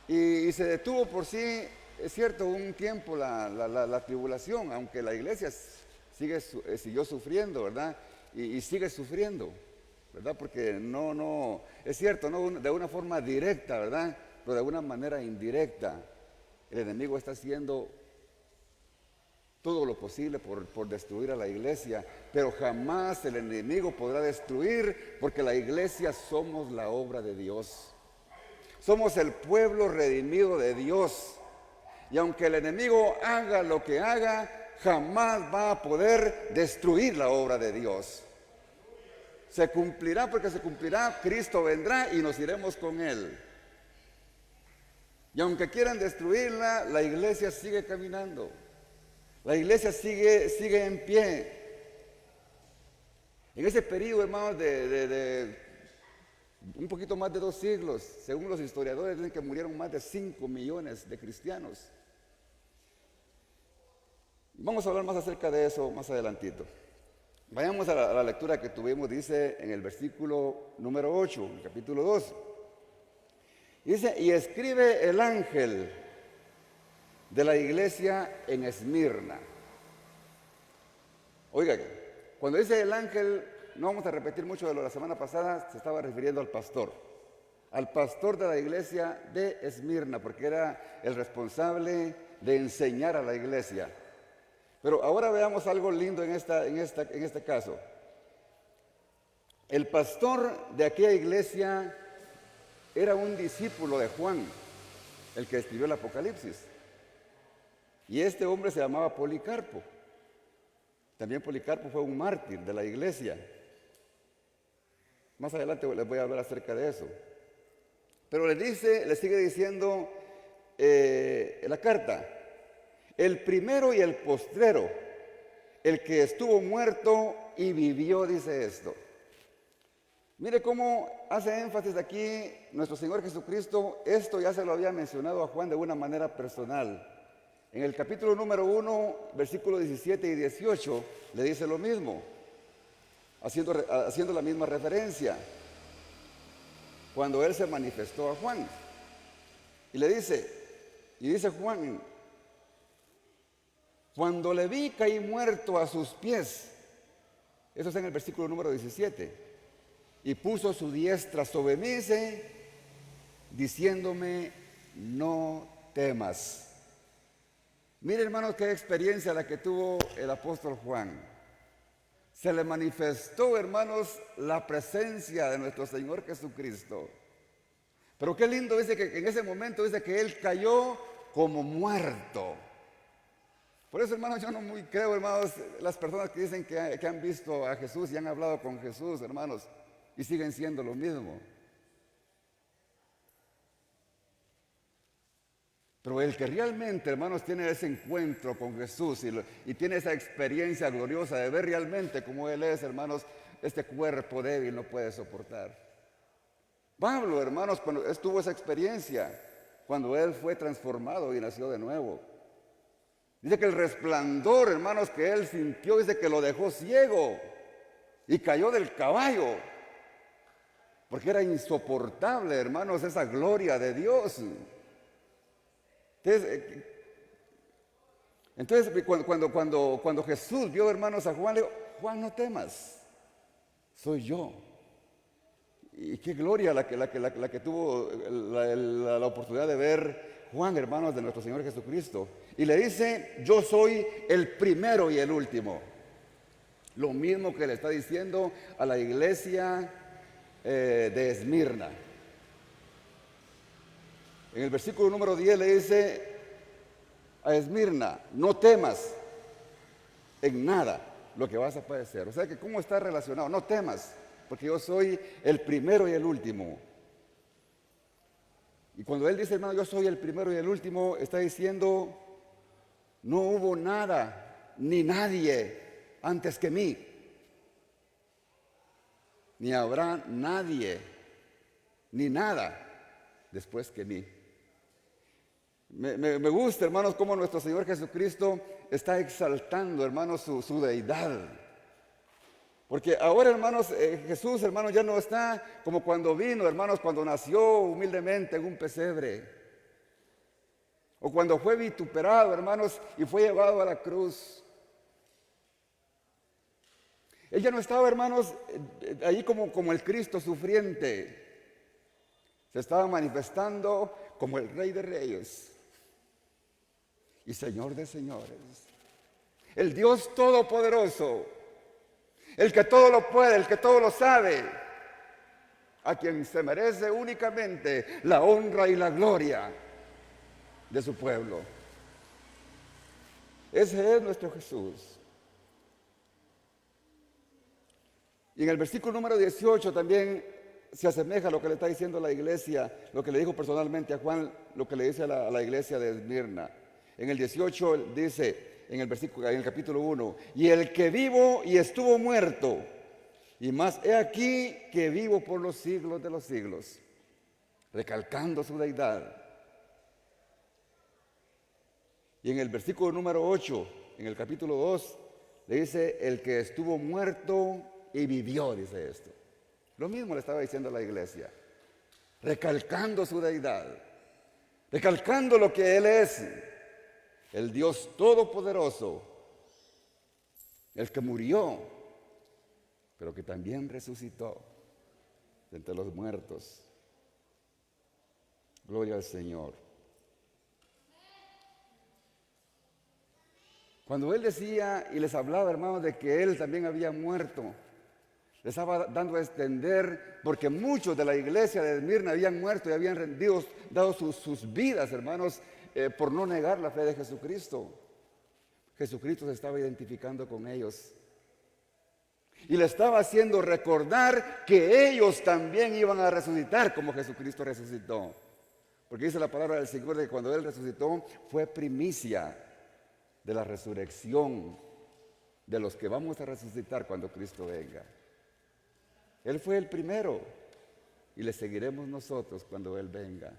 Y se detuvo por sí, es cierto, un tiempo la tribulación, aunque la iglesia siguió sufriendo, ¿verdad? Y sigue sufriendo, ¿verdad? Porque no, es cierto, no de una forma directa, ¿verdad? Pero de una manera indirecta. El enemigo está haciendo todo lo posible por destruir a la iglesia, pero jamás el enemigo podrá destruir, porque la iglesia somos la obra de Dios. Somos el pueblo redimido de Dios. Y aunque el enemigo haga lo que haga, jamás va a poder destruir la obra de Dios. Se cumplirá porque se cumplirá, Cristo vendrá y nos iremos con Él. Y aunque quieran destruirla, la iglesia sigue caminando. La iglesia sigue en pie. En ese periodo, hermanos, de un poquito más de 2 siglos, según los historiadores, dicen que murieron más de 5 millones de cristianos. Vamos a hablar más acerca de eso más adelantito. Vayamos a la lectura que tuvimos, dice en el versículo número 8, el capítulo 2. Dice, y escribe el ángel de la iglesia en Esmirna. Oiga, cuando dice el ángel, no vamos a repetir mucho de lo de la semana pasada, se estaba refiriendo al pastor de la iglesia de Esmirna, porque era el responsable de enseñar a la iglesia. Pero ahora veamos algo lindo en este caso. El pastor de aquella iglesia era un discípulo de Juan, el que escribió el Apocalipsis. Y este hombre se llamaba Policarpo. También Policarpo fue un mártir de la iglesia. Más adelante les voy a hablar acerca de eso. Pero le sigue diciendo la carta, el primero y el postrero, el que estuvo muerto y vivió, dice esto. Mire cómo hace énfasis aquí nuestro Señor Jesucristo. Esto ya se lo había mencionado a Juan de una manera personal. En el capítulo número 1, versículos 17 y 18, le dice lo mismo, haciendo la misma referencia, cuando Él se manifestó a Juan. Y dice Juan, cuando le vi caí muerto a sus pies. Eso está en el versículo número 17. Y puso su diestra sobre mí, diciéndome, no temas. Mire, hermanos, qué experiencia la que tuvo el apóstol Juan. Se le manifestó, hermanos, la presencia de nuestro Señor Jesucristo. Pero qué lindo dice que en ese momento dice que Él cayó como muerto. Por eso, hermanos, yo no muy creo, hermanos, las personas que dicen que han visto a Jesús y han hablado con Jesús, hermanos, y siguen siendo lo mismo. Pero el que realmente, hermanos, tiene ese encuentro con Jesús y tiene esa experiencia gloriosa de ver realmente cómo Él es, hermanos, este cuerpo débil no puede soportar. Pablo, hermanos, cuando tuvo esa experiencia, cuando él fue transformado y nació de nuevo. Dice que el resplandor, hermanos, que él sintió, dice que lo dejó ciego y cayó del caballo. Porque era insoportable, hermanos, esa gloria de Dios. Entonces cuando Jesús vio, hermanos, a Juan, le dijo, Juan, no temas, soy yo. Y qué gloria la que tuvo la oportunidad de ver Juan, hermanos, de nuestro Señor Jesucristo. Y le dice, yo soy el primero y el último. Lo mismo que le está diciendo a la iglesia de Esmirna. En el versículo número 10 le dice a Esmirna, no temas en nada lo que vas a padecer. O sea que cómo está relacionado, no temas, porque yo soy el primero y el último. Y cuando él dice, hermano, yo soy el primero y el último, está diciendo, no hubo nada ni nadie antes que mí, ni habrá nadie ni nada después que mí. Me gusta, hermanos, cómo nuestro Señor Jesucristo está exaltando, hermanos, su deidad. Porque ahora, hermanos, Jesús, hermanos, ya no está como cuando vino, hermanos, cuando nació humildemente en un pesebre. O cuando fue vituperado, hermanos, y fue llevado a la cruz. Él ya no estaba, hermanos, ahí como el Cristo sufriente. Se estaba manifestando como el Rey de Reyes y Señor de señores. El Dios Todopoderoso, el que todo lo puede, el que todo lo sabe, a quien se merece únicamente la honra y la gloria de su pueblo. Ese es nuestro Jesús. Y en el versículo número 18 también se asemeja a lo que le está diciendo la iglesia, lo que le dijo personalmente a Juan, lo que le dice a la iglesia de Esmirna. En el 18 dice, en el capítulo 1, y el que vivo y estuvo muerto, y más he aquí que vivo por los siglos de los siglos, recalcando su deidad. Y en el versículo número 8, en el capítulo 2, le dice, el que estuvo muerto y vivió, dice esto. Lo mismo le estaba diciendo a la iglesia, recalcando su deidad, recalcando lo que Él es, el Dios Todopoderoso, el que murió, pero que también resucitó de entre los muertos. Gloria al Señor. Cuando Él decía y les hablaba, hermanos, de que Él también había muerto, les estaba dando a extender, porque muchos de la iglesia de Esmirna habían muerto y habían dado sus vidas, hermanos, por no negar la fe de Jesucristo. Jesucristo se estaba identificando con ellos y le estaba haciendo recordar que ellos también iban a resucitar como Jesucristo resucitó. Porque dice la palabra del Señor de que cuando Él resucitó fue primicia de la resurrección de los que vamos a resucitar cuando Cristo venga. Él fue el primero y le seguiremos nosotros cuando Él venga.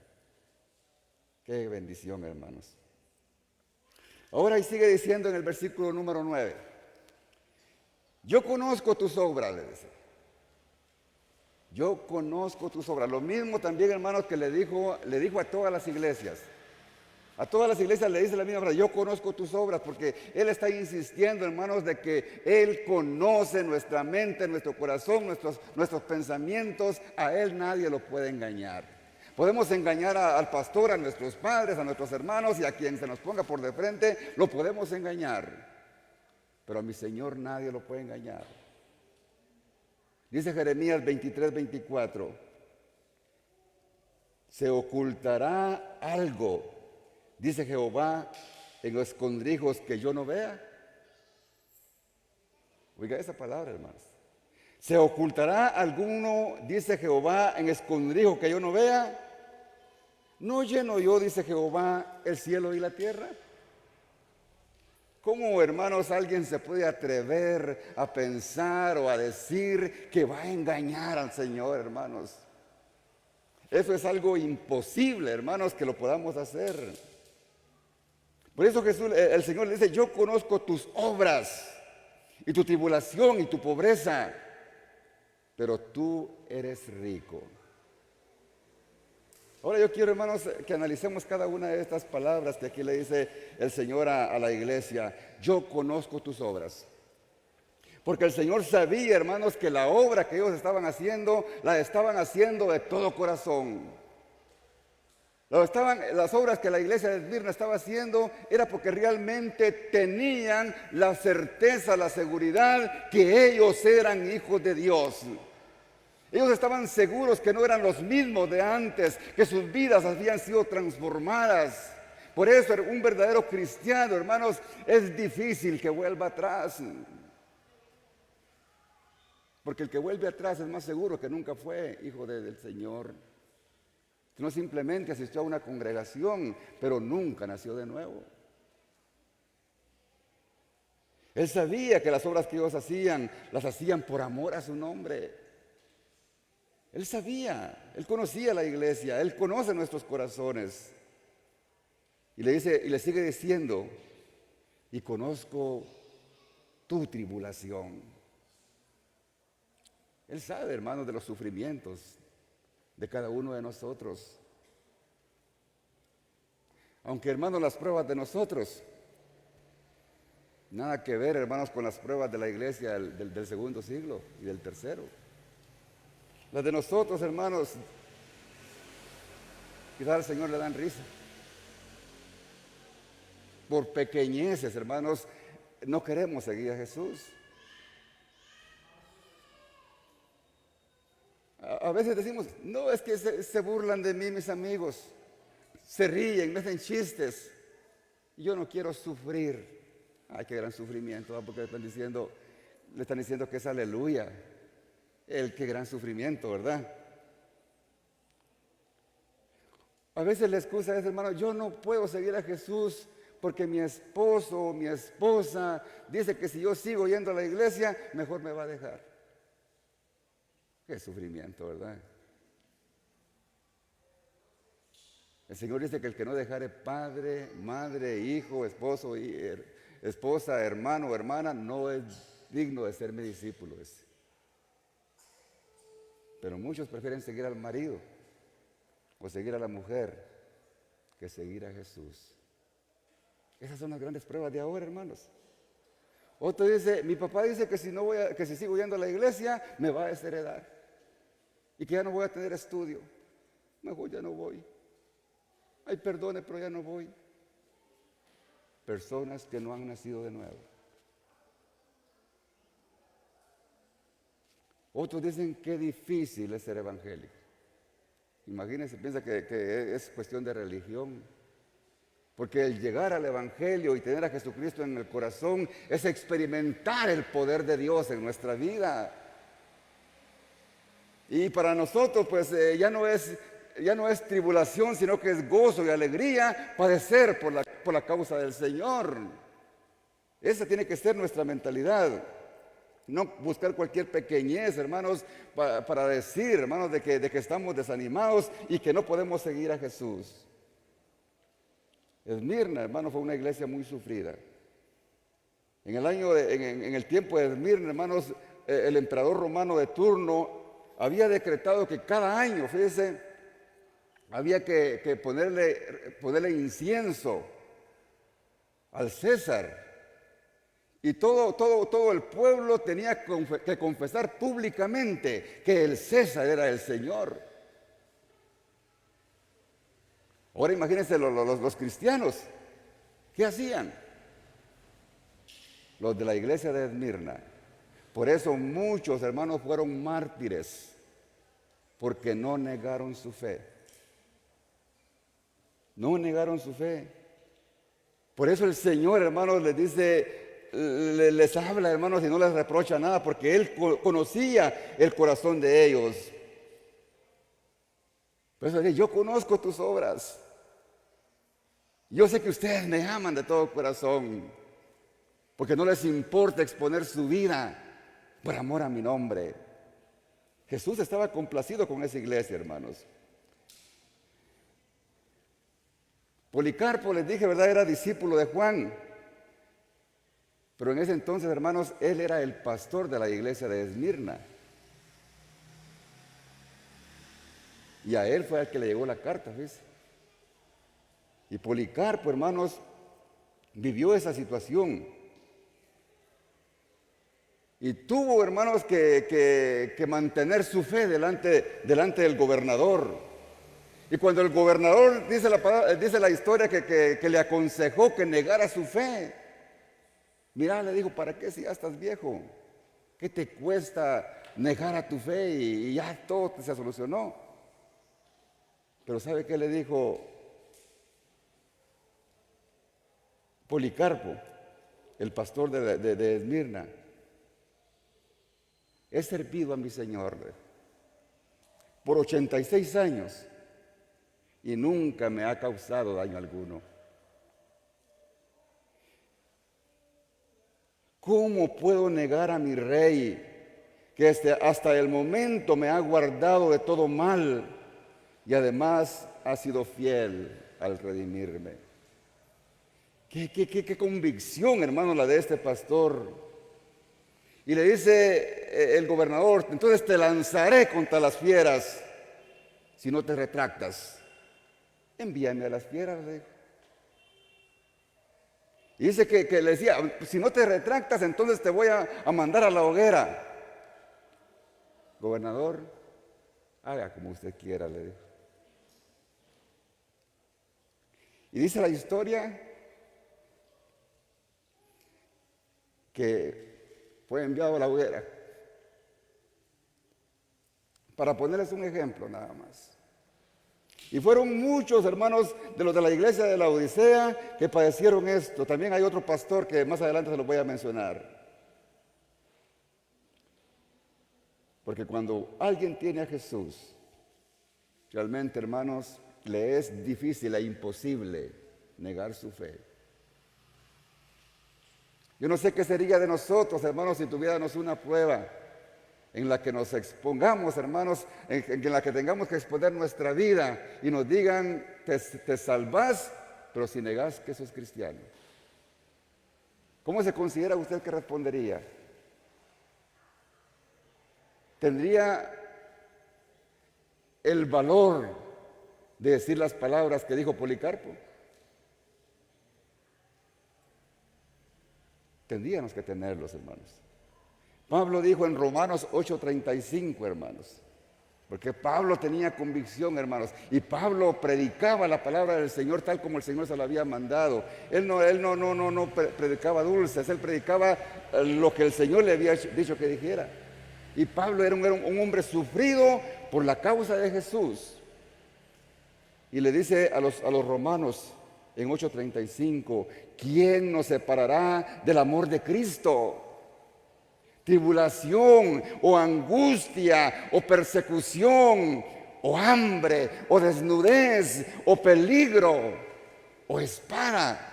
Qué bendición, hermanos. Ahora y sigue diciendo en el versículo número 9. Yo conozco tus obras, le dice. Yo conozco tus obras. Lo mismo también, hermanos, que le dijo a todas las iglesias. A todas las iglesias le dice la misma frase, yo conozco tus obras, porque Él está insistiendo, hermanos, de que Él conoce nuestra mente, nuestro corazón, nuestros pensamientos. A Él nadie lo puede engañar. Podemos engañar al pastor, a nuestros padres, a nuestros hermanos y a quien se nos ponga por de frente, lo podemos engañar. Pero a mi Señor nadie lo puede engañar. Dice Jeremías 23:24, se ocultará algo, dice Jehová, en los escondrijos que yo no vea. Oiga esa palabra, hermanos. Se ocultará alguno, dice Jehová, en escondrijo que yo no vea. ¿No lleno yo, dice Jehová, el cielo y la tierra? ¿Cómo, hermanos, alguien se puede atrever a pensar o a decir que va a engañar al Señor, hermanos? Eso es algo imposible, hermanos, que lo podamos hacer. Por eso el Señor le dice, yo conozco tus obras y tu tribulación y tu pobreza, pero tú eres rico. Ahora yo quiero, hermanos, que analicemos cada una de estas palabras que aquí le dice el Señor a la iglesia. Yo conozco tus obras. Porque el Señor sabía, hermanos, que la obra que ellos estaban haciendo, la estaban haciendo de todo corazón. Las obras que la iglesia de Esmirna estaba haciendo era porque realmente tenían la certeza, la seguridad que ellos eran hijos de Dios. Ellos estaban seguros que no eran los mismos de antes, que sus vidas habían sido transformadas. Por eso un verdadero cristiano, hermanos, es difícil que vuelva atrás. Porque el que vuelve atrás es más seguro que nunca fue hijo del Señor. No simplemente asistió a una congregación, pero nunca nació de nuevo. Él sabía que las obras que ellos hacían, las hacían por amor a su nombre. Él sabía, él conocía la iglesia, él conoce nuestros corazones. Y le dice, y le sigue diciendo, y conozco tu tribulación. Él sabe, hermanos, de los sufrimientos de cada uno de nosotros. Aunque, hermanos, las pruebas de nosotros, nada que ver, hermanos, con las pruebas de la iglesia del segundo siglo y del tercero. Las de nosotros, hermanos, quizás al Señor le dan risa. Por pequeñeces, hermanos, no queremos seguir a Jesús. A veces decimos, no, es que se burlan de mí mis amigos, se ríen, me hacen chistes. Yo no quiero sufrir. Ay, qué gran sufrimiento, ¿verdad? Porque le están diciendo que es aleluya. Qué gran sufrimiento, ¿verdad? A veces la excusa es, hermano, yo no puedo seguir a Jesús porque mi esposo o mi esposa dice que si yo sigo yendo a la iglesia, mejor me va a dejar. Qué sufrimiento, ¿verdad? El Señor dice que el que no dejare padre, madre, hijo, esposo, esposa, hermano o hermana, no es digno de ser mi discípulo. Pero muchos prefieren seguir al marido o seguir a la mujer que seguir a Jesús. Esas son las grandes pruebas de ahora, hermanos. Otro dice, mi papá dice que si sigo yendo a la iglesia, me va a desheredar. Y que ya no voy a tener estudio. Mejor ya no voy. Ay, perdone, pero ya no voy. Personas que no han nacido de nuevo. Otros dicen que difícil es ser evangélico. Imagínense, piensa que es cuestión de religión. Porque el llegar al evangelio y tener a Jesucristo en el corazón es experimentar el poder de Dios en nuestra vida. Y para nosotros pues ya no es tribulación, sino que es gozo y alegría padecer por la causa del Señor. Esa tiene que ser nuestra mentalidad. No buscar cualquier pequeñez, hermanos, para decir, hermanos, de que estamos desanimados y que no podemos seguir a Jesús. Esmirna, hermanos, fue una iglesia muy sufrida. En el tiempo de Esmirna, hermanos, el emperador romano de turno había decretado que cada año, fíjense, había que ponerle incienso al César. Y todo el pueblo tenía que confesar públicamente que el César era el Señor. Ahora imagínense los cristianos, ¿qué hacían? Los de la iglesia de Esmirna. Por eso muchos hermanos fueron mártires, porque no negaron su fe. No negaron su fe. Por eso el Señor, hermanos, les dice, les habla, hermanos, y no les reprocha nada, porque Él conocía el corazón de ellos. Por eso dice, yo conozco tus obras. Yo sé que ustedes me aman de todo corazón, porque no les importa exponer su vida por amor a mi nombre. Jesús estaba complacido con esa iglesia, hermanos. Policarpo, les dije, ¿verdad? Era discípulo de Juan. Pero en ese entonces, hermanos, él era el pastor de la iglesia de Esmirna. Y a él fue al que le llegó la carta, ¿ves? Y Policarpo, hermanos, vivió esa situación. Y tuvo, hermanos, que mantener su fe delante del gobernador. Y cuando el gobernador, dice la historia, que le aconsejó que negara su fe. Mira, le dijo, ¿para qué si ya estás viejo? ¿Qué te cuesta negar a tu fe y ya todo se solucionó? Pero ¿sabe qué le dijo Policarpo, el pastor de Esmirna? He servido a mi Señor por 86 años y nunca me ha causado daño alguno. ¿Cómo puedo negar a mi Rey que hasta el momento me ha guardado de todo mal y además ha sido fiel al redimirme? Qué convicción, hermano, la de este pastor. Y le dice el gobernador, entonces te lanzaré contra las fieras si no te retractas. Envíame a las fieras, le dijo. Y dice que le decía, si no te retractas, entonces te voy a mandar a la hoguera. Gobernador, haga como usted quiera, le dijo. Y dice la historia que fue enviado a la hoguera. Para ponerles un ejemplo nada más. Y fueron muchos hermanos de los de la iglesia de la Odisea que padecieron esto. También hay otro pastor que más adelante se lo voy a mencionar. Porque cuando alguien tiene a Jesús, realmente, hermanos, le es difícil e imposible negar su fe. Yo no sé qué sería de nosotros, hermanos, si tuviéramos una prueba en la que nos expongamos, hermanos, en la que tengamos que exponer nuestra vida y nos digan, te salvás, pero si negás que sos cristiano. ¿Cómo se considera usted que respondería? ¿Tendría el valor de decir las palabras que dijo Policarpo? Tendríamos que tenerlos, hermanos. Pablo dijo en Romanos 8:35, hermanos, porque Pablo tenía convicción, hermanos, y Pablo predicaba la palabra del Señor tal como el Señor se la había mandado. Él no predicaba dulces, él predicaba lo que el Señor le había dicho que dijera. Y Pablo era un hombre sufrido por la causa de Jesús. Y le dice a los romanos en 8:35, ¿quién nos separará del amor de Cristo? Tribulación o angustia o persecución o hambre o desnudez o peligro o espada.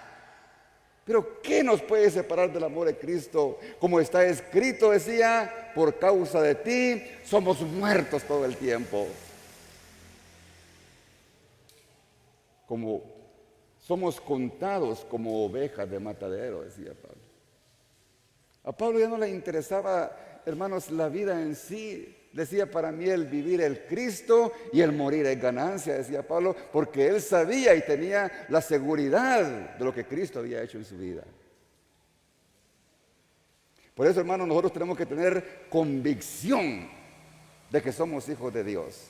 Pero ¿qué nos puede separar del amor de Cristo? Como está escrito, decía, por causa de ti somos muertos todo el tiempo. Como somos contados como ovejas de matadero, decía Pablo. A Pablo ya no le interesaba, hermanos, la vida en sí. Decía, para mí el vivir es Cristo y el morir es ganancia, decía Pablo, porque él sabía y tenía la seguridad de lo que Cristo había hecho en su vida. Por eso, hermanos, nosotros tenemos que tener convicción de que somos hijos de Dios.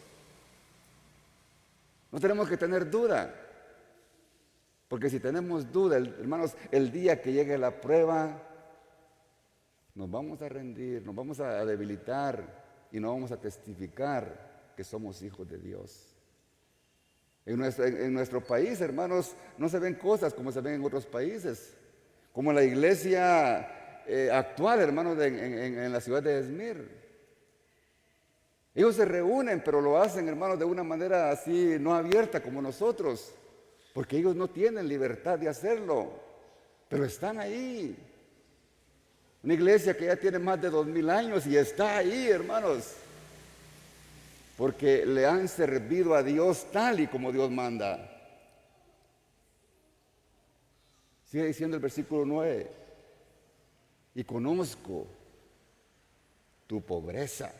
No tenemos que tener duda, porque si tenemos duda, hermanos, el día que llegue la prueba, nos vamos a rendir, nos vamos a debilitar y no vamos a testificar que somos hijos de Dios. En nuestro país, hermanos, no se ven cosas como se ven en otros países, como la iglesia actual, hermanos, en la ciudad de Esmir. Ellos se reúnen, pero lo hacen, hermanos, de una manera así no abierta como nosotros, porque ellos no tienen libertad de hacerlo, pero están ahí. Una iglesia que ya tiene más de 2000 años y está ahí, hermanos, porque le han servido a Dios tal y como Dios manda. Sigue diciendo el versículo 9, y conozco tu pobreza.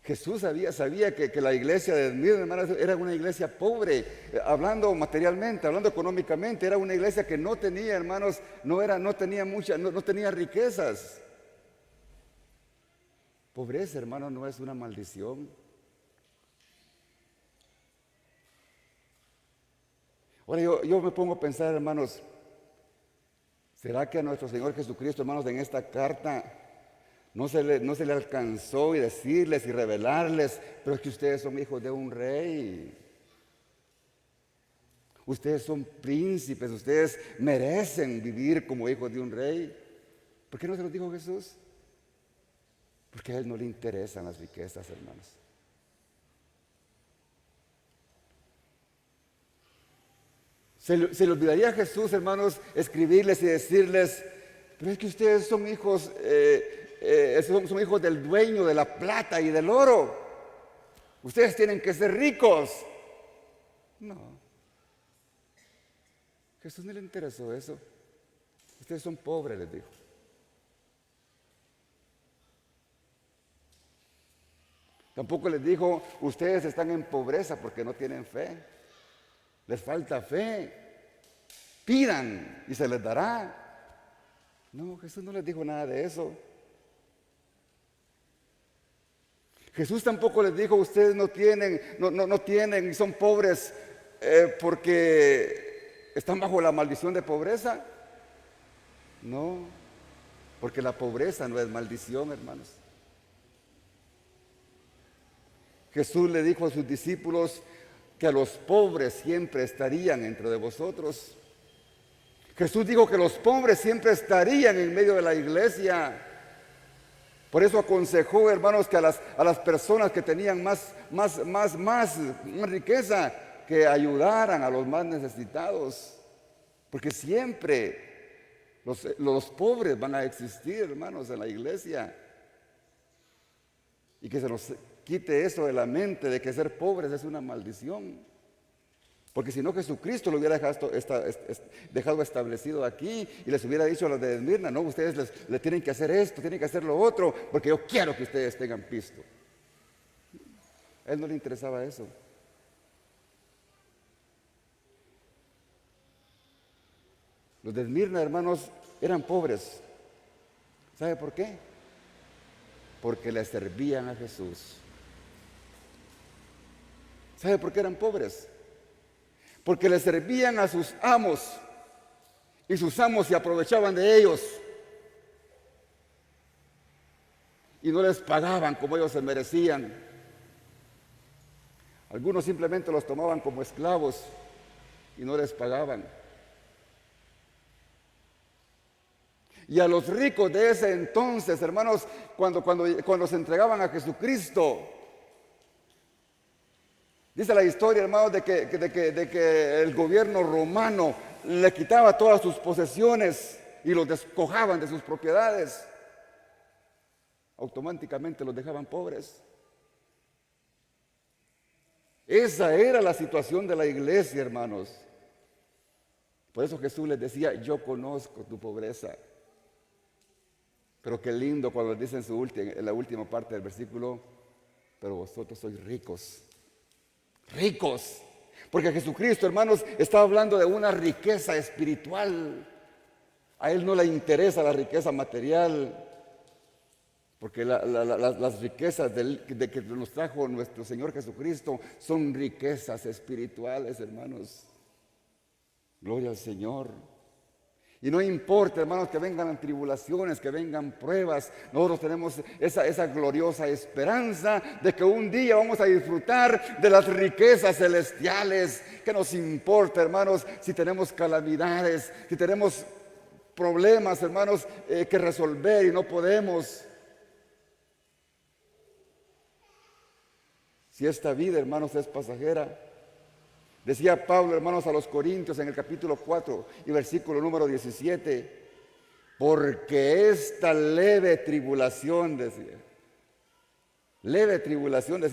Jesús sabía que la iglesia de Esmirna, hermanos, era una iglesia pobre, hablando materialmente, hablando económicamente, era una iglesia que no tenía, hermanos, no tenía riquezas. Pobreza, hermano, no es una maldición. Ahora yo me pongo a pensar, hermanos, ¿será que a nuestro Señor Jesucristo, hermanos, en esta carta no se le alcanzó y decirles y revelarles, pero es que ustedes son hijos de un rey? Ustedes son príncipes, ustedes merecen vivir como hijos de un rey. ¿Por qué no se los dijo Jesús? Porque a Él no le interesan las riquezas, hermanos. Se le olvidaría a Jesús, hermanos, escribirles y decirles, pero es que ustedes son hijos, son hijos del dueño de la plata y del oro. Ustedes tienen que ser ricos. No. Jesús no le interesó eso. Ustedes son pobres, les dijo. Tampoco les dijo, ustedes están en pobreza porque no tienen fe. Les falta fe. Pidan y se les dará. No, Jesús no les dijo nada de eso. Jesús tampoco les dijo, ustedes no tienen y son pobres porque están bajo la maldición de pobreza. No, porque la pobreza no es maldición, hermanos. Jesús le dijo a sus discípulos que a los pobres siempre estarían entre de vosotros. Jesús dijo que los pobres siempre estarían en medio de la iglesia. Por eso aconsejó, hermanos, que a las personas que tenían más riqueza, que ayudaran a los más necesitados. Porque siempre los pobres van a existir, hermanos, en la iglesia. Y que se nos quite eso de la mente de que ser pobres es una maldición. Porque si no, Jesucristo lo hubiera dejado establecido aquí y les hubiera dicho a los de Esmirna, no, ustedes le tienen que hacer esto, tienen que hacer lo otro, porque yo quiero que ustedes tengan pisto. A él no le interesaba eso. Los de Esmirna, hermanos, eran pobres. ¿Sabe por qué? Porque le servían a Jesús. ¿Sabe por qué eran pobres? Porque le servían a sus amos y sus amos se aprovechaban de ellos y no les pagaban como ellos se merecían. Algunos simplemente los tomaban como esclavos y no les pagaban. Y a los ricos de ese entonces, hermanos, cuando se entregaban a Jesucristo, dice la historia, hermanos, de que el gobierno romano le quitaba todas sus posesiones y los despojaban de sus propiedades. Automáticamente los dejaban pobres. Esa era la situación de la iglesia, hermanos. Por eso Jesús les decía, yo conozco tu pobreza. Pero qué lindo cuando les dice en la última parte del versículo, pero vosotros sois ricos. Ricos. Porque Jesucristo, hermanos, está hablando de una riqueza espiritual. A Él no le interesa la riqueza material. Porque las riquezas de que nos trajo nuestro Señor Jesucristo son riquezas espirituales, hermanos. Gloria al Señor. Y no importa, hermanos, que vengan tribulaciones, que vengan pruebas. Nosotros tenemos esa gloriosa esperanza de que un día vamos a disfrutar de las riquezas celestiales. ¿Qué nos importa, hermanos, si tenemos calamidades, si tenemos problemas, hermanos, que resolver y no podemos? Si esta vida, hermanos, es pasajera. Decía Pablo, hermanos, a los Corintios en el capítulo 4 y versículo número 17, porque esta leve tribulación, decía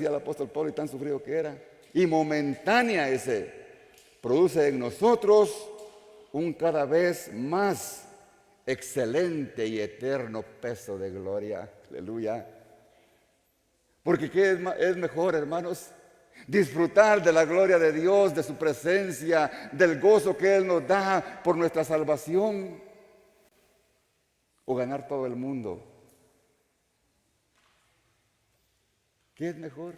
el apóstol Pablo, y tan sufrido que era, y momentánea produce en nosotros un cada vez más excelente y eterno peso de gloria. Aleluya. Porque ¿qué es mejor, hermanos? Disfrutar de la gloria de Dios, de su presencia, del gozo que Él nos da por nuestra salvación, o ganar todo el mundo. ¿Qué es mejor?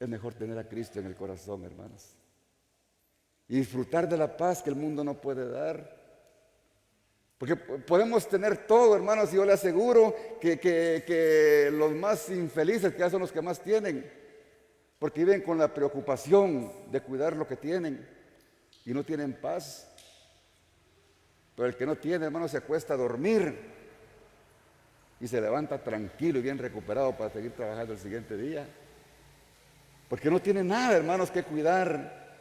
Es mejor tener a Cristo en el corazón, hermanos, y disfrutar de la paz que el mundo no puede dar. Porque podemos tener todo, hermanos, y yo le aseguro que los más infelices que ya son los que más tienen, porque viven con la preocupación de cuidar lo que tienen y no tienen paz. Pero el que no tiene, hermanos, se acuesta a dormir y se levanta tranquilo y bien recuperado para seguir trabajando el siguiente día. Porque no tiene nada, hermanos, que cuidar.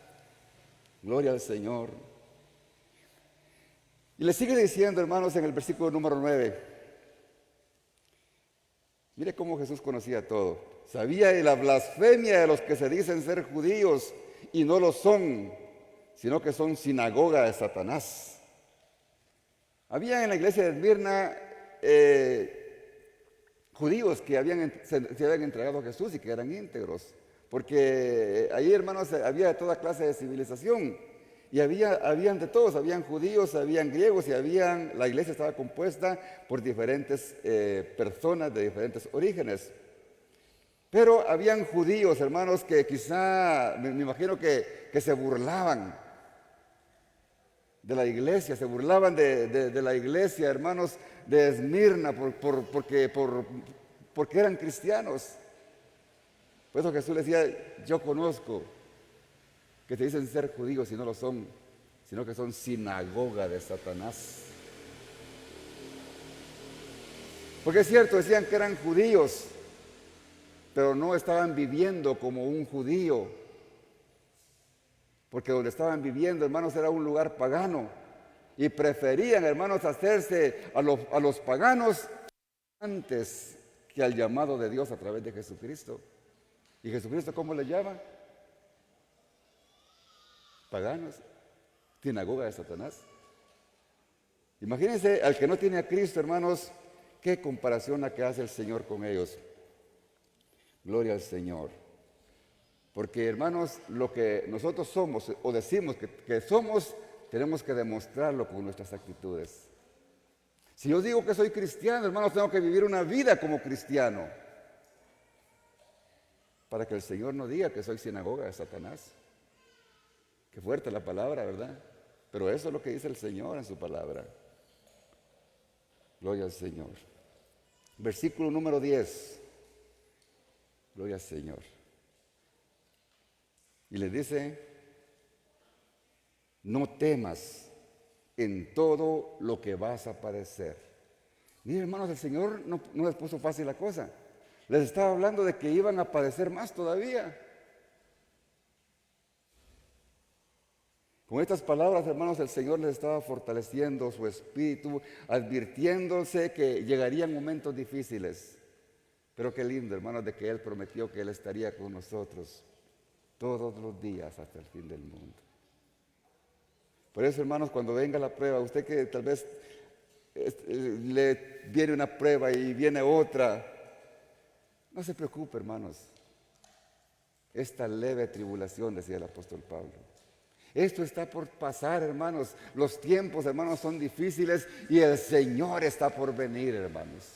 Gloria al Señor. Y le sigue diciendo, hermanos, en el versículo número 9. Mire cómo Jesús conocía todo. Sabía de la blasfemia de los que se dicen ser judíos y no lo son, sino que son sinagoga de Satanás. Había en la iglesia de Esmirna judíos que se habían entregado a Jesús y que eran íntegros. Porque ahí, hermanos, había de toda clase de civilización. Y habían de todos, habían judíos, habían griegos y la iglesia estaba compuesta por diferentes personas de diferentes orígenes. Pero habían judíos, hermanos, que quizá, me imagino que se burlaban de la iglesia, se burlaban de la iglesia, hermanos, de Esmirna, porque eran cristianos. Por eso Jesús les decía, yo conozco que te dicen ser judíos y no lo son, sino que son sinagoga de Satanás. Porque es cierto, decían que eran judíos, pero no estaban viviendo como un judío, porque donde estaban viviendo, hermanos, era un lugar pagano, y preferían, hermanos, hacerse a los paganos antes que al llamado de Dios a través de Jesucristo. ¿Y Jesucristo cómo le llama? Paganos, sinagoga de Satanás. Imagínense al que no tiene a Cristo, hermanos, qué comparación la que hace el Señor con ellos. Gloria al Señor. Porque, hermanos, lo que nosotros somos o decimos que somos, tenemos que demostrarlo con nuestras actitudes. Si yo digo que soy cristiano, hermanos, tengo que vivir una vida como cristiano, para que el Señor no diga que soy sinagoga de Satanás. Qué fuerte la palabra, ¿verdad? Pero eso es lo que dice el Señor en su palabra. Gloria al Señor. Versículo número 10. Gloria al Señor. Y le dice, no temas en todo lo que vas a padecer. Miren, hermanos, el Señor no les puso fácil la cosa. Les estaba hablando de que iban a padecer más todavía. Con estas palabras, hermanos, el Señor les estaba fortaleciendo su espíritu, advirtiéndose que llegarían momentos difíciles. Pero qué lindo, hermanos, de que Él prometió que Él estaría con nosotros todos los días hasta el fin del mundo. Por eso, hermanos, cuando venga la prueba, usted que tal vez le viene una prueba y viene otra, no se preocupe, hermanos. Esta leve tribulación, decía el apóstol Pablo. Esto está por pasar, hermanos. Los tiempos, hermanos, son difíciles y el Señor está por venir, hermanos.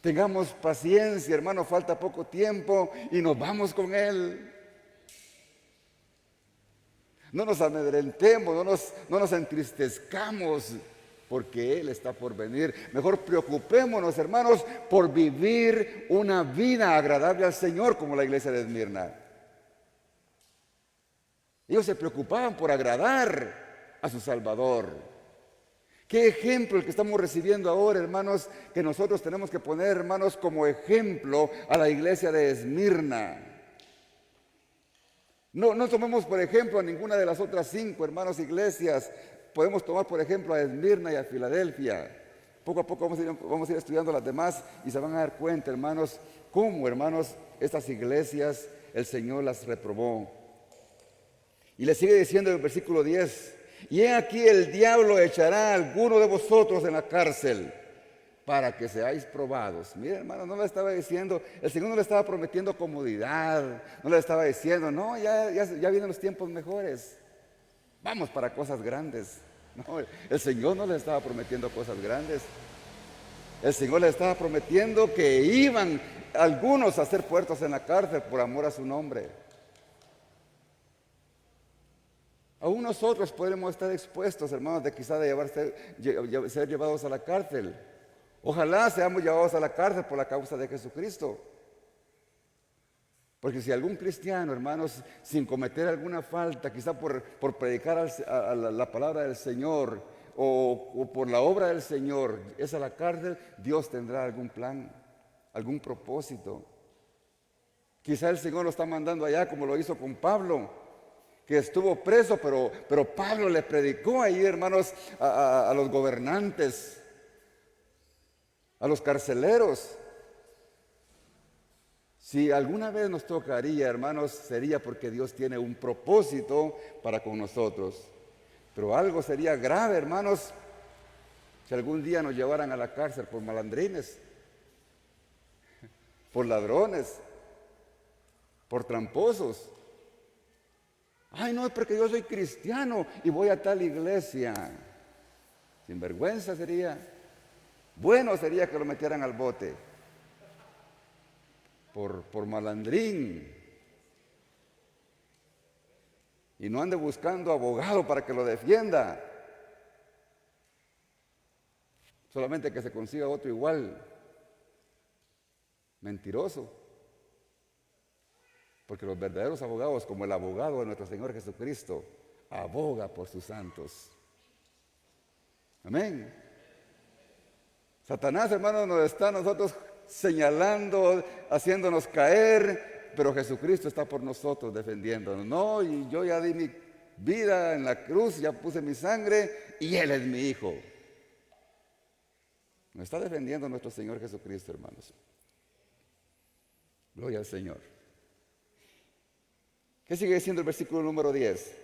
Tengamos paciencia, hermanos, falta poco tiempo y nos vamos con Él. No nos amedrentemos, no nos entristezcamos, porque Él está por venir. Mejor preocupémonos, hermanos, por vivir una vida agradable al Señor, como la iglesia de Esmirna. Ellos se preocupaban por agradar a su Salvador. Qué ejemplo el que estamos recibiendo ahora, hermanos, que nosotros tenemos que poner, hermanos, como ejemplo a la iglesia de Esmirna. No tomemos por ejemplo a ninguna de las otras 5, hermanos, iglesias. Podemos tomar por ejemplo a Esmirna y a Filadelfia. Poco a poco vamos a ir estudiando las demás y se van a dar cuenta, hermanos, cómo, hermanos, estas iglesias el Señor las reprobó. Y le sigue diciendo en el versículo 10, y he aquí el diablo echará a alguno de vosotros en la cárcel para que seáis probados. Mire, hermano, no le estaba diciendo, el Señor no le estaba prometiendo comodidad, no le estaba diciendo, no, ya vienen los tiempos mejores, vamos para cosas grandes. No, el Señor no le estaba prometiendo cosas grandes. El Señor le estaba prometiendo que iban algunos a ser puestos en la cárcel por amor a su nombre. Aún nosotros podemos estar expuestos, hermanos, de quizá ser llevados a la cárcel. Ojalá seamos llevados a la cárcel por la causa de Jesucristo. Porque si algún cristiano, hermanos, sin cometer alguna falta, quizá por predicar la palabra del Señor o por la obra del Señor, es a la cárcel, Dios tendrá algún plan, algún propósito. Quizá el Señor lo está mandando allá como lo hizo con Pablo, que estuvo preso, pero Pablo le predicó ahí, hermanos, a los gobernantes, a los carceleros. Si alguna vez nos tocaría, hermanos, sería porque Dios tiene un propósito para con nosotros. Pero algo sería grave, hermanos, si algún día nos llevaran a la cárcel por malandrines, por ladrones, por tramposos. Ay, no, es porque yo soy cristiano y voy a tal iglesia. Sinvergüenza sería. Bueno sería que lo metieran al bote por malandrín y no ande buscando abogado para que lo defienda, solamente que se consiga otro igual mentiroso, porque los verdaderos abogados, como el abogado de nuestro Señor Jesucristo, aboga por sus santos. Amén. Satanás, hermano, nos está a nosotros señalando, haciéndonos caer, pero Jesucristo está por nosotros defendiéndonos. No, y yo ya di mi vida en la cruz, ya puse mi sangre y Él es mi Hijo. Nos está defendiendo nuestro Señor Jesucristo, hermanos. Gloria al Señor. ¿Qué sigue diciendo el versículo número 10?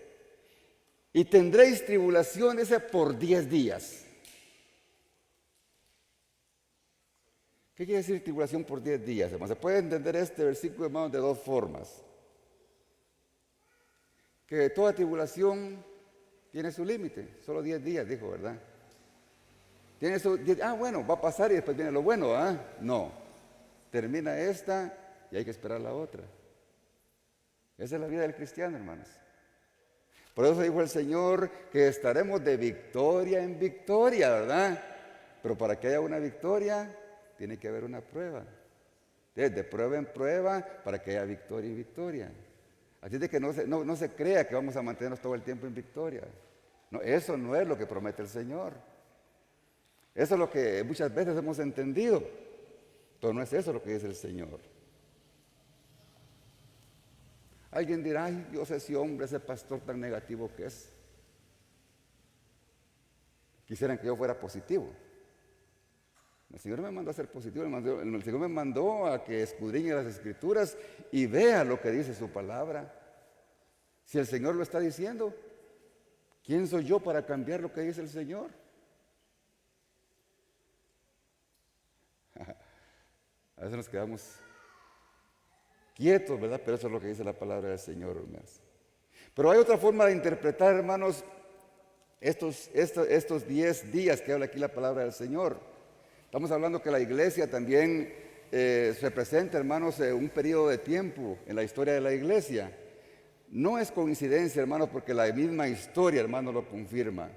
Y tendréis tribulación por 10 días. ¿Qué quiere decir tribulación por 10 días, hermanos? Se puede entender este versículo, hermanos, de dos formas. Que toda tribulación tiene su límite, solo 10 días, dijo, ¿verdad? Tiene bueno, va a pasar y después viene lo bueno, ¿ah? No, termina esta y hay que esperar la otra. Esa es la vida del cristiano, hermanos. Por eso dijo el Señor que estaremos de victoria en victoria, ¿verdad? Pero para que haya una victoria, tiene que haber una prueba. De prueba en prueba para que haya victoria y victoria. Así de que no se crea que vamos a mantenernos todo el tiempo en victoria. No, eso no es lo que promete el Señor. Eso es lo que muchas veces hemos entendido. Pero no es eso lo que dice el Señor. Alguien dirá, ay, Dios, ese hombre, ese pastor tan negativo que es. Quisieran que yo fuera positivo. El Señor me mandó a ser positivo, el Señor me mandó a que escudriñe las Escrituras y vea lo que dice su palabra. Si el Señor lo está diciendo, ¿quién soy yo para cambiar lo que dice el Señor? A veces nos quedamos quietos, ¿verdad? Pero eso es lo que dice la palabra del Señor, hermanos. Pero hay otra forma de interpretar, hermanos, estos 10 días que habla aquí la palabra del Señor. Estamos hablando que la iglesia también representa, hermanos, un periodo de tiempo en la historia de la iglesia. No es coincidencia, hermanos, porque la misma historia, hermanos, lo confirma.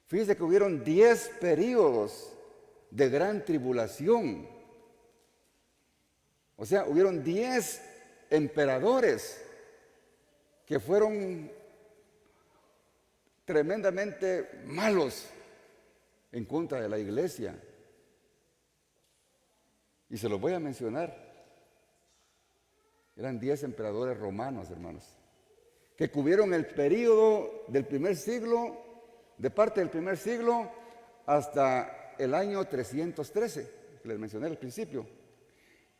Fíjense que hubieron 10 periodos de gran tribulación. O sea, hubieron 10 emperadores que fueron tremendamente malos en contra de la iglesia. Y se los voy a mencionar. Eran 10 emperadores romanos, hermanos, que cubrieron el período del primer siglo, de parte del primer siglo hasta el año 313, que les mencioné al principio.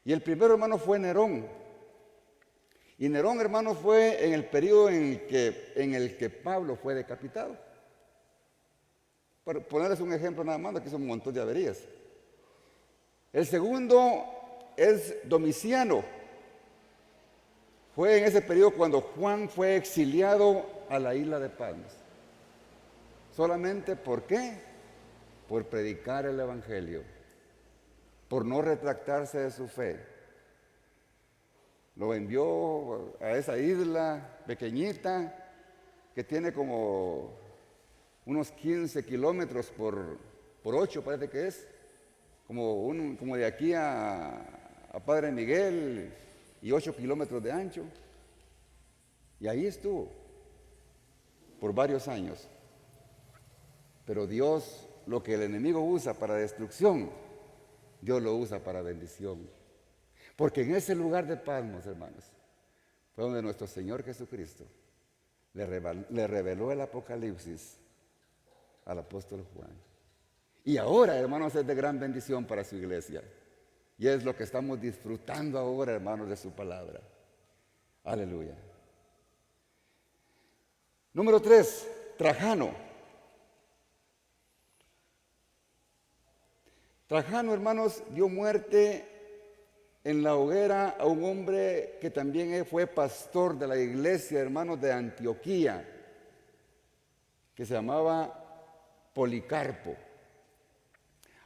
Y el primero, hermano, fue Nerón. Y Nerón, hermano, fue en el período en el que Pablo fue decapitado. Por ponerles un ejemplo nada más, aquí son un montón de averías. El segundo es Domiciano. Fue en ese periodo cuando Juan fue exiliado a la isla de Patmos. ¿Solamente por qué? Por predicar el Evangelio, por no retractarse de su fe. Lo envió a esa isla pequeñita que tiene como unos 15 kilómetros por 8, parece que es, como de aquí a Padre Miguel, y 8 kilómetros de ancho. Y ahí estuvo por varios años. Pero Dios, lo que el enemigo usa para destrucción, Dios lo usa para bendición. Porque en ese lugar de Patmos, hermanos, fue donde nuestro Señor Jesucristo le reveló el Apocalipsis al apóstol Juan. Y ahora, hermanos, es de gran bendición para su iglesia. Y es lo que estamos disfrutando ahora, hermanos, de su palabra. Aleluya. Número 3, Trajano. Trajano, hermanos, dio muerte en la hoguera a un hombre que también fue pastor de la iglesia, hermanos, de Antioquía, que se llamaba Policarpo.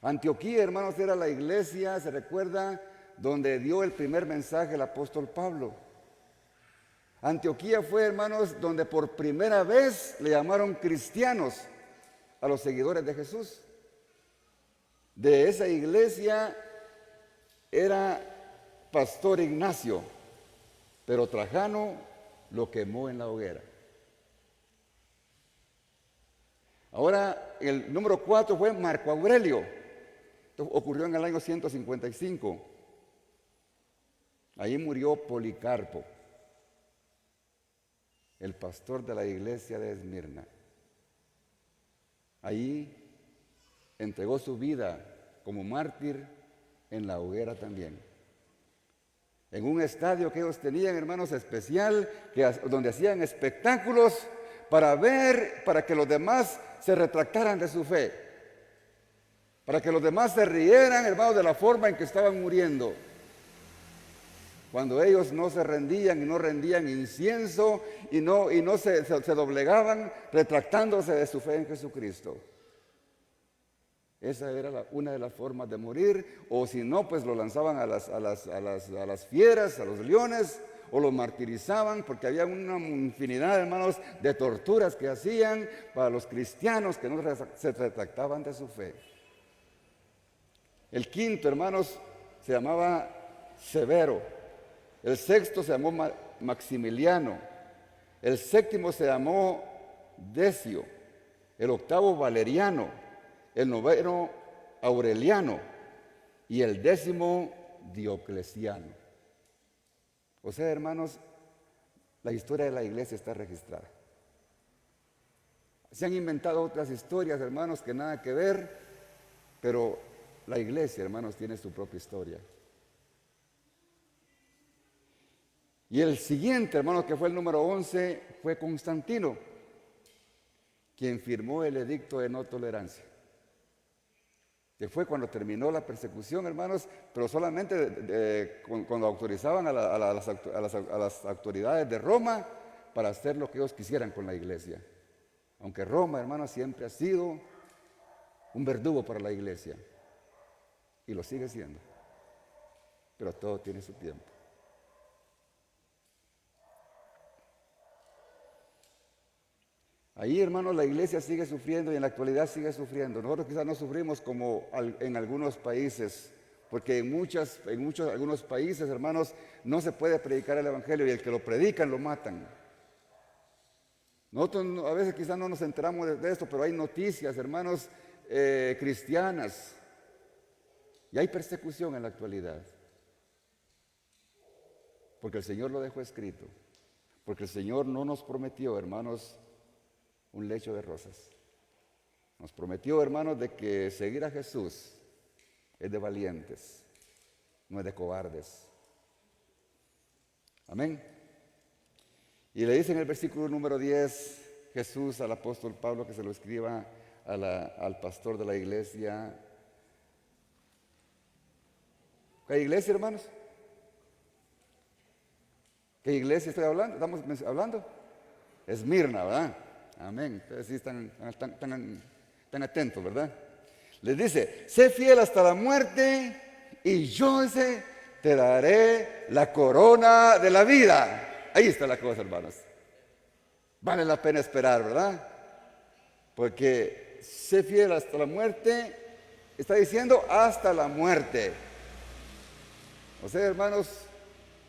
Antioquía, hermanos, era la iglesia, se recuerda, donde dio el primer mensaje el apóstol Pablo. Antioquía fue, hermanos, donde por primera vez le llamaron cristianos a los seguidores de Jesús. De esa iglesia era pastor Ignacio, pero Trajano lo quemó en la hoguera. Ahora, el número 4 fue Marco Aurelio. Esto ocurrió en el año 155. Ahí murió Policarpo, el pastor de la iglesia de Esmirna. Ahí entregó su vida como mártir en la hoguera también. En un estadio que ellos tenían, hermanos, especial, donde hacían espectáculos para que los demás se retractaran de su fe, para que los demás se rieran, hermanos, de la forma en que estaban muriendo. Cuando ellos no se rendían y no rendían incienso y no se doblegaban, retractándose de su fe en Jesucristo. Esa era una de las formas de morir, o si no, pues lo lanzaban a las fieras, a los leones, o lo martirizaban, porque había una infinidad, hermanos, de torturas que hacían para los cristianos que no se retractaban de su fe. El quinto, hermanos, se llamaba Severo. El sexto se llamó Maximiliano. El séptimo se llamó Decio. El octavo Valeriano. El noveno Aureliano y el 10º Diocleciano. O sea, hermanos, la historia de la iglesia está registrada. Se han inventado otras historias, hermanos, que nada que ver, pero la iglesia, hermanos, tiene su propia historia. Y el siguiente, hermanos, que fue el número 11, fue Constantino, quien firmó el edicto de no tolerancia, que fue cuando terminó la persecución, hermanos, pero solamente cuando autorizaban a las autoridades de Roma para hacer lo que ellos quisieran con la iglesia. Aunque Roma, hermanos, siempre ha sido un verdugo para la iglesia, y lo sigue siendo, pero todo tiene su tiempo. Ahí, hermanos, la iglesia sigue sufriendo y en la actualidad sigue sufriendo. Nosotros quizás no sufrimos como en algunos países, porque en algunos países, hermanos, no se puede predicar el evangelio y el que lo predican lo matan. Nosotros a veces quizás no nos enteramos de esto, pero hay noticias, hermanos, cristianas, y hay persecución en la actualidad, porque el Señor lo dejó escrito, porque el Señor no nos prometió, hermanos, un lecho de rosas. Nos prometió, hermanos, de que seguir a Jesús es de valientes, no es de cobardes. Amén. Y le dice en el versículo número 10 Jesús al apóstol Pablo que se lo escriba al pastor de la iglesia. ¿Qué iglesia, hermanos? ¿Qué iglesia estoy hablando? ¿Estamos hablando? Esmirna, ¿verdad? Amén. Ustedes sí están atentos, ¿verdad? Les dice, sé fiel hasta la muerte y yo te daré la corona de la vida. Ahí está la cosa, hermanos. Vale la pena esperar, ¿verdad? Porque sé fiel hasta la muerte, está diciendo hasta la muerte. O sea, hermanos,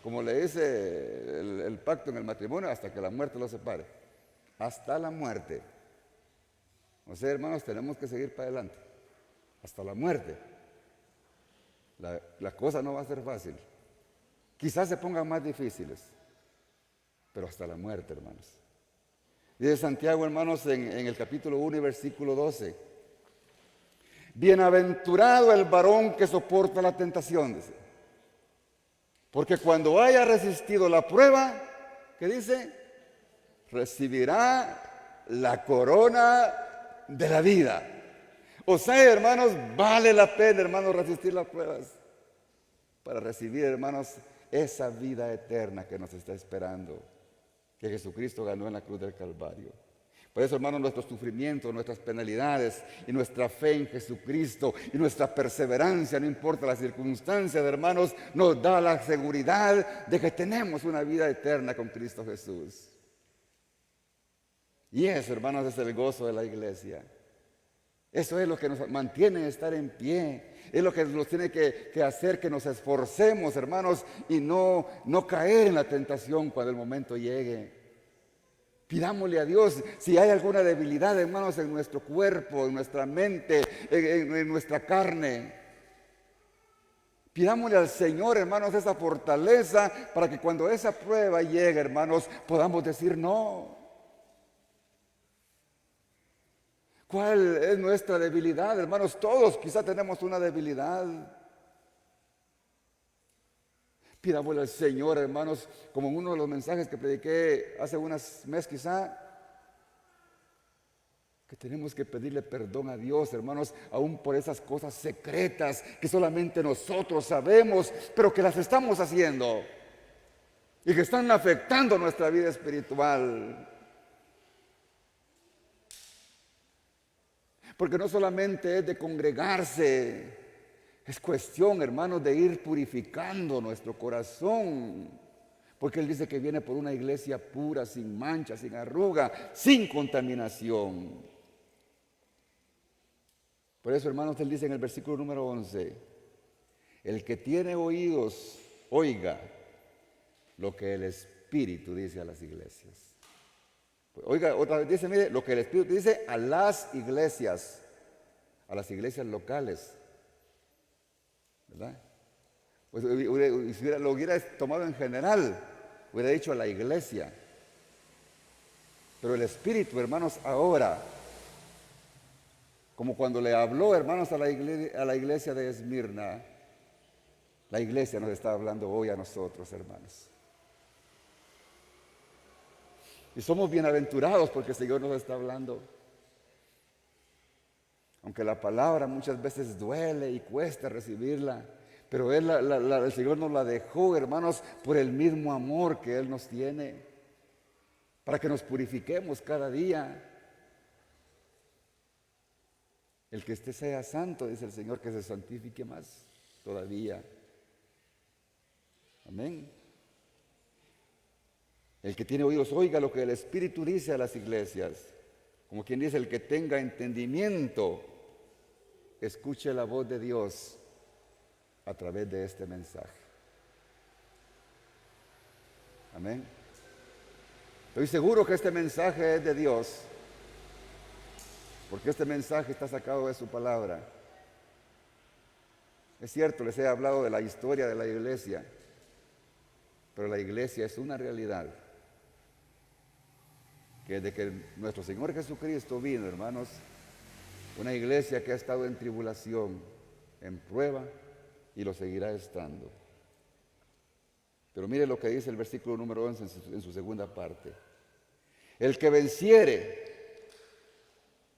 como le dice el pacto en el matrimonio, hasta que la muerte los separe. Hasta la muerte. O sea, hermanos, tenemos que seguir para adelante. Hasta la muerte. La cosa no va a ser fácil. Quizás se pongan más difíciles, pero hasta la muerte, hermanos. Dice Santiago, hermanos, en el capítulo 1 y versículo 12. Bienaventurado el varón que soporta la tentación, dice. Porque cuando haya resistido la prueba, ¿qué dice? Recibirá la corona de la vida. O sea, hermanos, vale la pena, hermanos, resistir las pruebas para recibir, hermanos, esa vida eterna que nos está esperando, que Jesucristo ganó en la cruz del Calvario. Por eso, hermanos, nuestros sufrimientos, nuestras penalidades y nuestra fe en Jesucristo y nuestra perseverancia, no importa las circunstancias, hermanos, nos da la seguridad de que tenemos una vida eterna con Cristo Jesús. Y eso, hermanos, es el gozo de la iglesia. Eso es lo que nos mantiene estar en pie. Es lo que nos tiene que hacer que nos esforcemos, hermanos, y no caer en la tentación cuando el momento llegue. Pidámosle a Dios si hay alguna debilidad, hermanos, en nuestro cuerpo, en nuestra mente, en nuestra carne. Pidámosle al Señor, hermanos, esa fortaleza para que cuando esa prueba llegue, hermanos, podamos decir no. ¿Cuál es nuestra debilidad, hermanos? Todos quizá tenemos una debilidad. Pidámosle al Señor, hermanos, como en uno de los mensajes que prediqué hace unos meses quizá, que tenemos que pedirle perdón a Dios, hermanos, aún por esas cosas secretas que solamente nosotros sabemos, pero que las estamos haciendo y que están afectando nuestra vida espiritual. Porque no solamente es de congregarse, es cuestión, hermanos, de ir purificando nuestro corazón. Porque Él dice que viene por una iglesia pura, sin mancha, sin arruga, sin contaminación. Por eso, hermanos, Él dice en el versículo número 11, el que tiene oídos, oiga lo que el Espíritu dice a las iglesias. Oiga, otra vez dice, mire, lo que el Espíritu dice a las iglesias locales, ¿verdad? Pues si lo hubiera tomado en general, hubiera dicho a la iglesia. Pero el Espíritu, hermanos, ahora, como cuando le habló, hermanos, a la iglesia de Esmirna, la iglesia nos está hablando hoy a nosotros, hermanos. Y somos bienaventurados porque el Señor nos está hablando. Aunque la palabra muchas veces duele y cuesta recibirla, pero el Señor nos la dejó, hermanos, por el mismo amor que Él nos tiene, para que nos purifiquemos cada día. El que esté sea santo, dice el Señor, que se santifique más todavía. Amén. El que tiene oídos, oiga lo que el Espíritu dice a las iglesias. Como quien dice, el que tenga entendimiento, escuche la voz de Dios a través de este mensaje. Amén. Estoy seguro que este mensaje es de Dios, porque este mensaje está sacado de su palabra. Es cierto, les he hablado de la historia de la iglesia, pero la iglesia es una realidad. Que desde que nuestro Señor Jesucristo vino, hermanos, una iglesia que ha estado en tribulación, en prueba, y lo seguirá estando. Pero mire lo que dice el versículo número 11 en su segunda parte. El que venciere,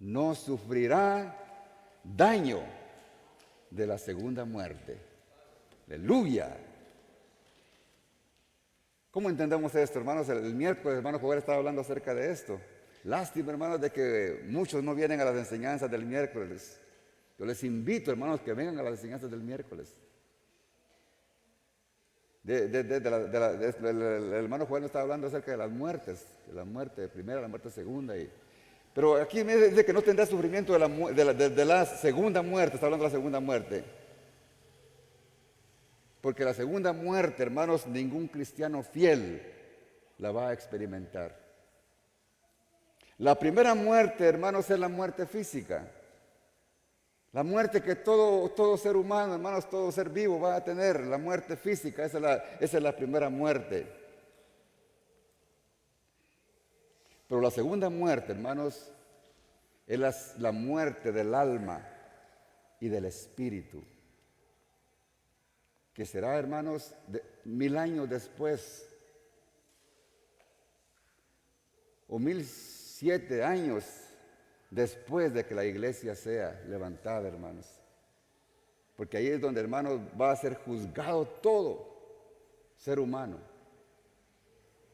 no sufrirá daño de la segunda muerte. Aleluya. ¿Cómo entendemos esto, hermanos? El miércoles, hermano Joel estaba hablando acerca de esto. Lástima, hermanos, de que muchos no vienen a las enseñanzas del miércoles. Yo les invito, hermanos, que vengan a las enseñanzas del miércoles. El hermano Joel nos estaba hablando acerca de las muertes, de la muerte primera, la muerte segunda. Pero aquí me dice que no tendrá sufrimiento de la segunda muerte, está hablando de la segunda muerte. Porque la segunda muerte, hermanos, ningún cristiano fiel la va a experimentar. La primera muerte, hermanos, es la muerte física. La muerte que todo ser humano, hermanos, todo ser vivo va a tener, la muerte física, esa es la primera muerte. Pero la segunda muerte, hermanos, es la muerte del alma y del espíritu, que será, hermanos, 1000 años después, o 1007 años después de que la iglesia sea levantada, hermanos. Porque ahí es donde, hermanos, va a ser juzgado todo ser humano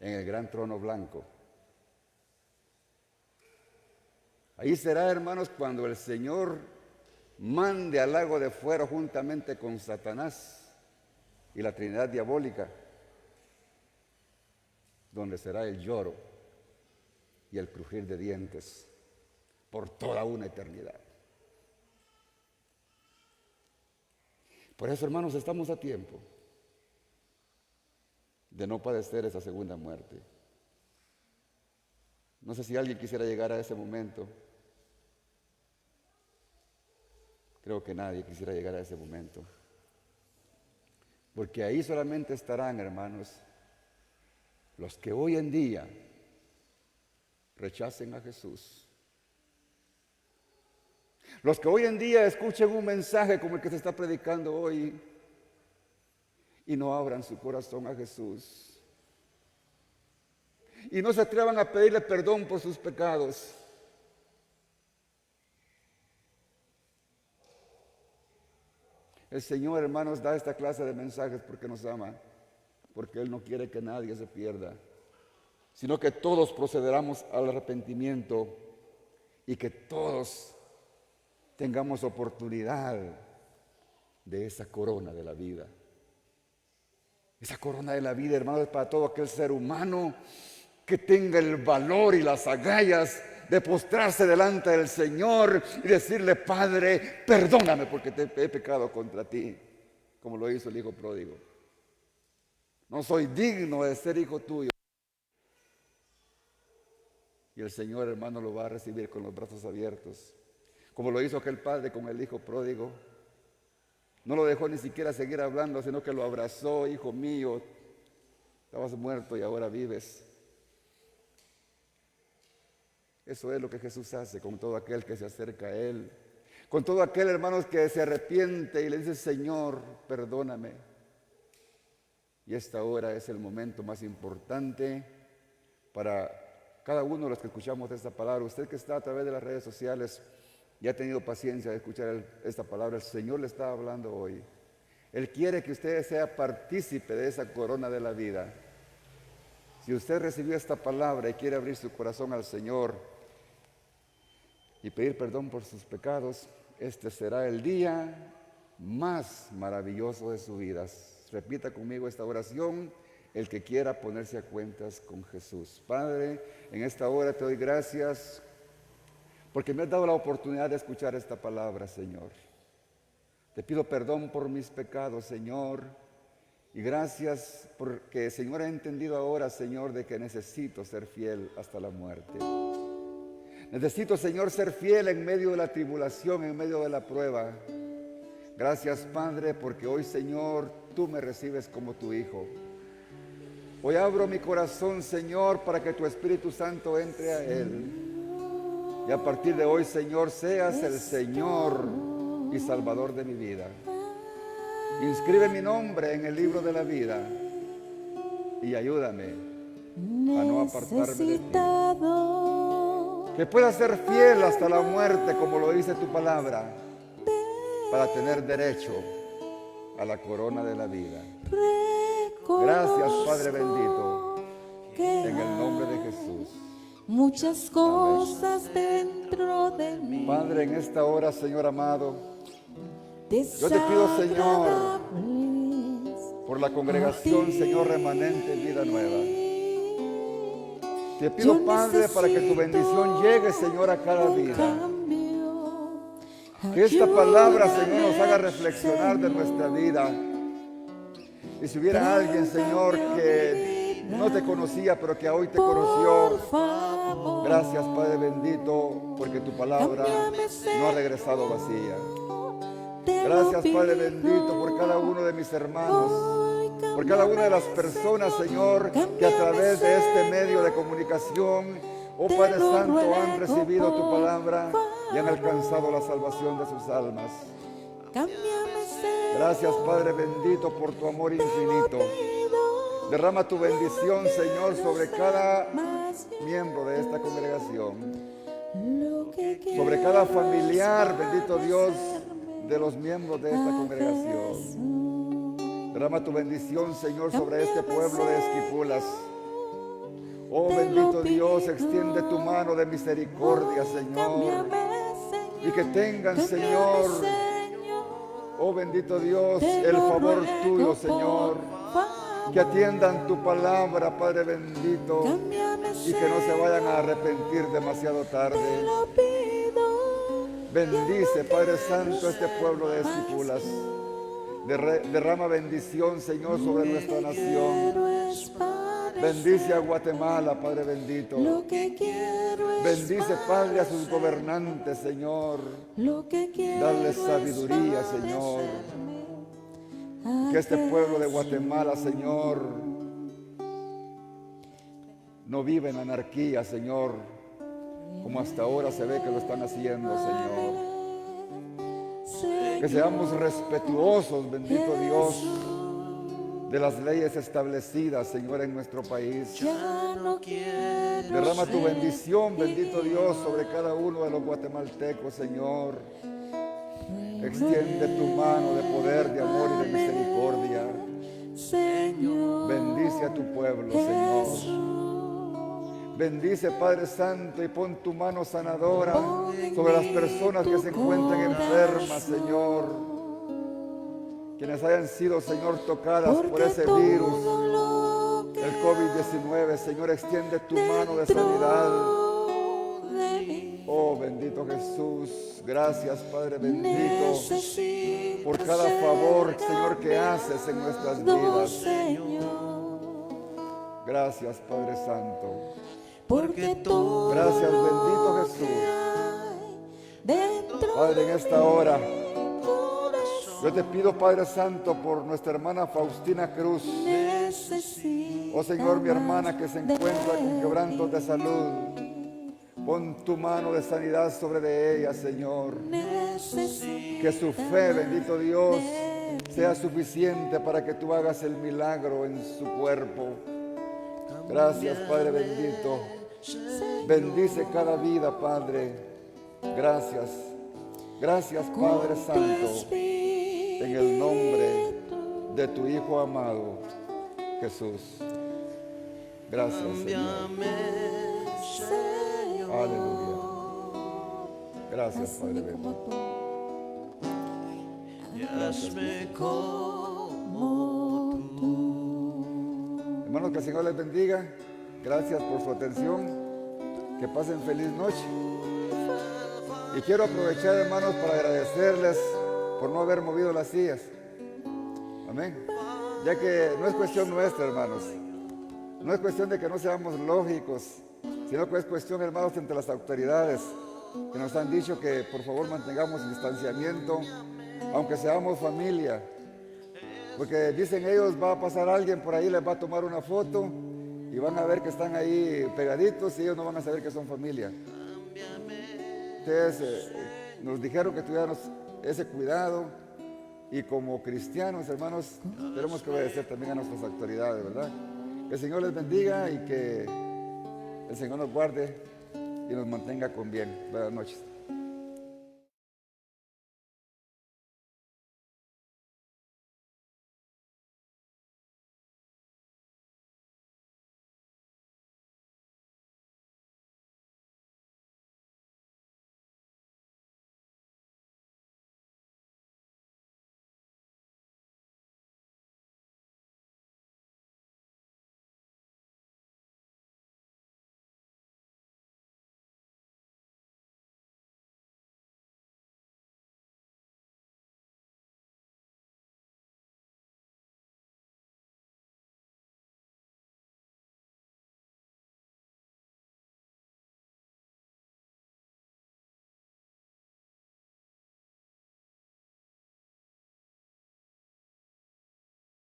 en el gran trono blanco. Ahí será, hermanos, cuando el Señor mande al lago de fuego juntamente con Satanás y la Trinidad diabólica, donde será el lloro y el crujir de dientes por toda una eternidad. Por eso, hermanos, estamos a tiempo de no padecer esa segunda muerte. No sé si alguien quisiera llegar a ese momento. Creo que nadie quisiera llegar a ese momento. Porque ahí solamente estarán, hermanos, los que hoy en día rechacen a Jesús. Los que hoy en día escuchen un mensaje como el que se está predicando hoy y no abran su corazón a Jesús. Y no se atrevan a pedirle perdón por sus pecados. El Señor, hermanos, da esta clase de mensajes porque nos ama, porque Él no quiere que nadie se pierda, sino que todos procederamos al arrepentimiento y que todos tengamos oportunidad de esa corona de la vida. Esa corona de la vida, hermanos, es para todo aquel ser humano que tenga el valor y las agallas de postrarse delante del Señor y decirle: Padre, perdóname porque he pecado contra ti, como lo hizo el hijo pródigo. No soy digno de ser hijo tuyo. Y el Señor, hermano, lo va a recibir con los brazos abiertos, como lo hizo aquel padre con el hijo pródigo. No lo dejó ni siquiera seguir hablando, sino que lo abrazó: hijo mío, estabas muerto y ahora vives. Eso es lo que Jesús hace con todo aquel que se acerca a Él, con todo aquel, hermanos, que se arrepiente y le dice: Señor, perdóname. Y esta hora es el momento más importante para cada uno de los que escuchamos esta palabra. Usted que está a través de las redes sociales y ha tenido paciencia de escuchar esta palabra, el Señor le está hablando hoy. Él quiere que usted sea partícipe de esa corona de la vida. Si usted recibió esta palabra y quiere abrir su corazón al Señor y pedir perdón por sus pecados, este será el día más maravilloso de su vida. Repita conmigo esta oración, el que quiera ponerse a cuentas con Jesús. Padre, en esta hora te doy gracias porque me has dado la oportunidad de escuchar esta palabra, Señor. Te pido perdón por mis pecados, Señor, y gracias porque, Señor, he entendido ahora, Señor, de que necesito ser fiel hasta la muerte. Necesito, Señor, ser fiel en medio de la tribulación, en medio de la prueba. Gracias, Padre, porque hoy, Señor, tú me recibes como tu hijo. Hoy abro mi corazón, Señor, para que tu Espíritu Santo entre a él. Y a partir de hoy, Señor, seas el Señor y Salvador de mi vida. Inscribe mi nombre en el libro de la vida y ayúdame a no apartarme de ti. que pueda ser fiel hasta la muerte, como lo dice tu palabra, para tener derecho a la corona de la vida. Gracias, Padre bendito, en el nombre de Jesús. Muchas cosas dentro de mí. Padre, en esta hora, Señor amado, yo te pido, Señor, por la congregación, Señor, remanente Vida Nueva. Te pido, Padre, para que tu bendición llegue, Señor, a cada vida. Que esta palabra, Señor, nos haga reflexionar de nuestra vida. Y si hubiera alguien, Señor, que no te conocía, pero que hoy te conoció, gracias, Padre bendito, porque tu palabra no ha regresado vacía. Gracias, Padre bendito, por cada uno de mis hermanos, por cada una de las personas, Señor, que a través de este medio de comunicación, oh Padre Santo, han recibido tu palabra y han alcanzado la salvación de sus almas. Gracias, Padre bendito, por tu amor infinito. Derrama tu bendición, Señor, sobre cada miembro de esta congregación, sobre cada familiar, bendito Dios, de los miembros de esta congregación. Derrama tu bendición, Señor, sobre este pueblo de Esquipulas. Oh bendito Dios, extiende tu mano de misericordia, Señor, y que tengan, Señor, oh bendito Dios, el favor tuyo, Señor, que atiendan tu palabra, Padre bendito, y que no se vayan a arrepentir demasiado tarde. Bendice, Padre Santo, este pueblo de Esquipulas. Derrama bendición, Señor, sobre nuestra nación. Bendice a Guatemala, Padre bendito. Bendice, Padre, a sus gobernantes, Señor. Dale sabiduría, Señor. Que este pueblo de Guatemala, Señor, no viva en anarquía, Señor, como hasta ahora se ve que lo están haciendo, Señor. Que seamos respetuosos, bendito Dios, de las leyes establecidas, Señor, en nuestro país. Derrama tu bendición, bendito Dios, sobre cada uno de los guatemaltecos, Señor. Extiende tu mano de poder, de amor y de misericordia. Bendice a tu pueblo, Señor. Bendice, Padre Santo, y pon tu mano sanadora sobre las personas que se encuentran enfermas, Señor. Quienes hayan sido, Señor, tocadas por ese virus, el COVID-19, Señor, extiende tu mano de sanidad. Oh, bendito Jesús, gracias, Padre bendito, por cada favor, Señor, que haces en nuestras vidas. Gracias, Padre Santo. Gracias, bendito Jesús. Padre, en esta hora, yo te pido, Padre Santo, por nuestra hermana Faustina Cruz. Oh Señor, mi hermana que se encuentra con quebrantos de salud. Pon tu mano de sanidad sobre de ella, Señor. Que su fe, bendito Dios, sea suficiente para que tú hagas el milagro en su cuerpo. Gracias, Padre bendito. Bendice cada vida, Padre. Gracias. Gracias, Padre Santo. En el nombre de tu Hijo amado, Jesús. Gracias, Señor. Aleluya. Gracias, Padre bendito. Hermanos, que el Señor les bendiga. Gracias por su atención. Que pasen feliz noche. Y quiero aprovechar, hermanos, para agradecerles por no haber movido las sillas. Amén. Ya que no es cuestión nuestra, hermanos. No es cuestión de que no seamos lógicos, sino que es cuestión, hermanos, entre las autoridades que nos han dicho que por favor mantengamos el distanciamiento, aunque seamos familia. Porque dicen ellos, va a pasar alguien por ahí, les va a tomar una foto y van a ver que están ahí pegaditos y ellos no van a saber que son familia. Entonces, nos dijeron que tuviéramos ese cuidado y como cristianos, hermanos, tenemos que obedecer también a nuestras autoridades, ¿verdad? Que el Señor les bendiga y que el Señor nos guarde y nos mantenga con bien. Buenas noches.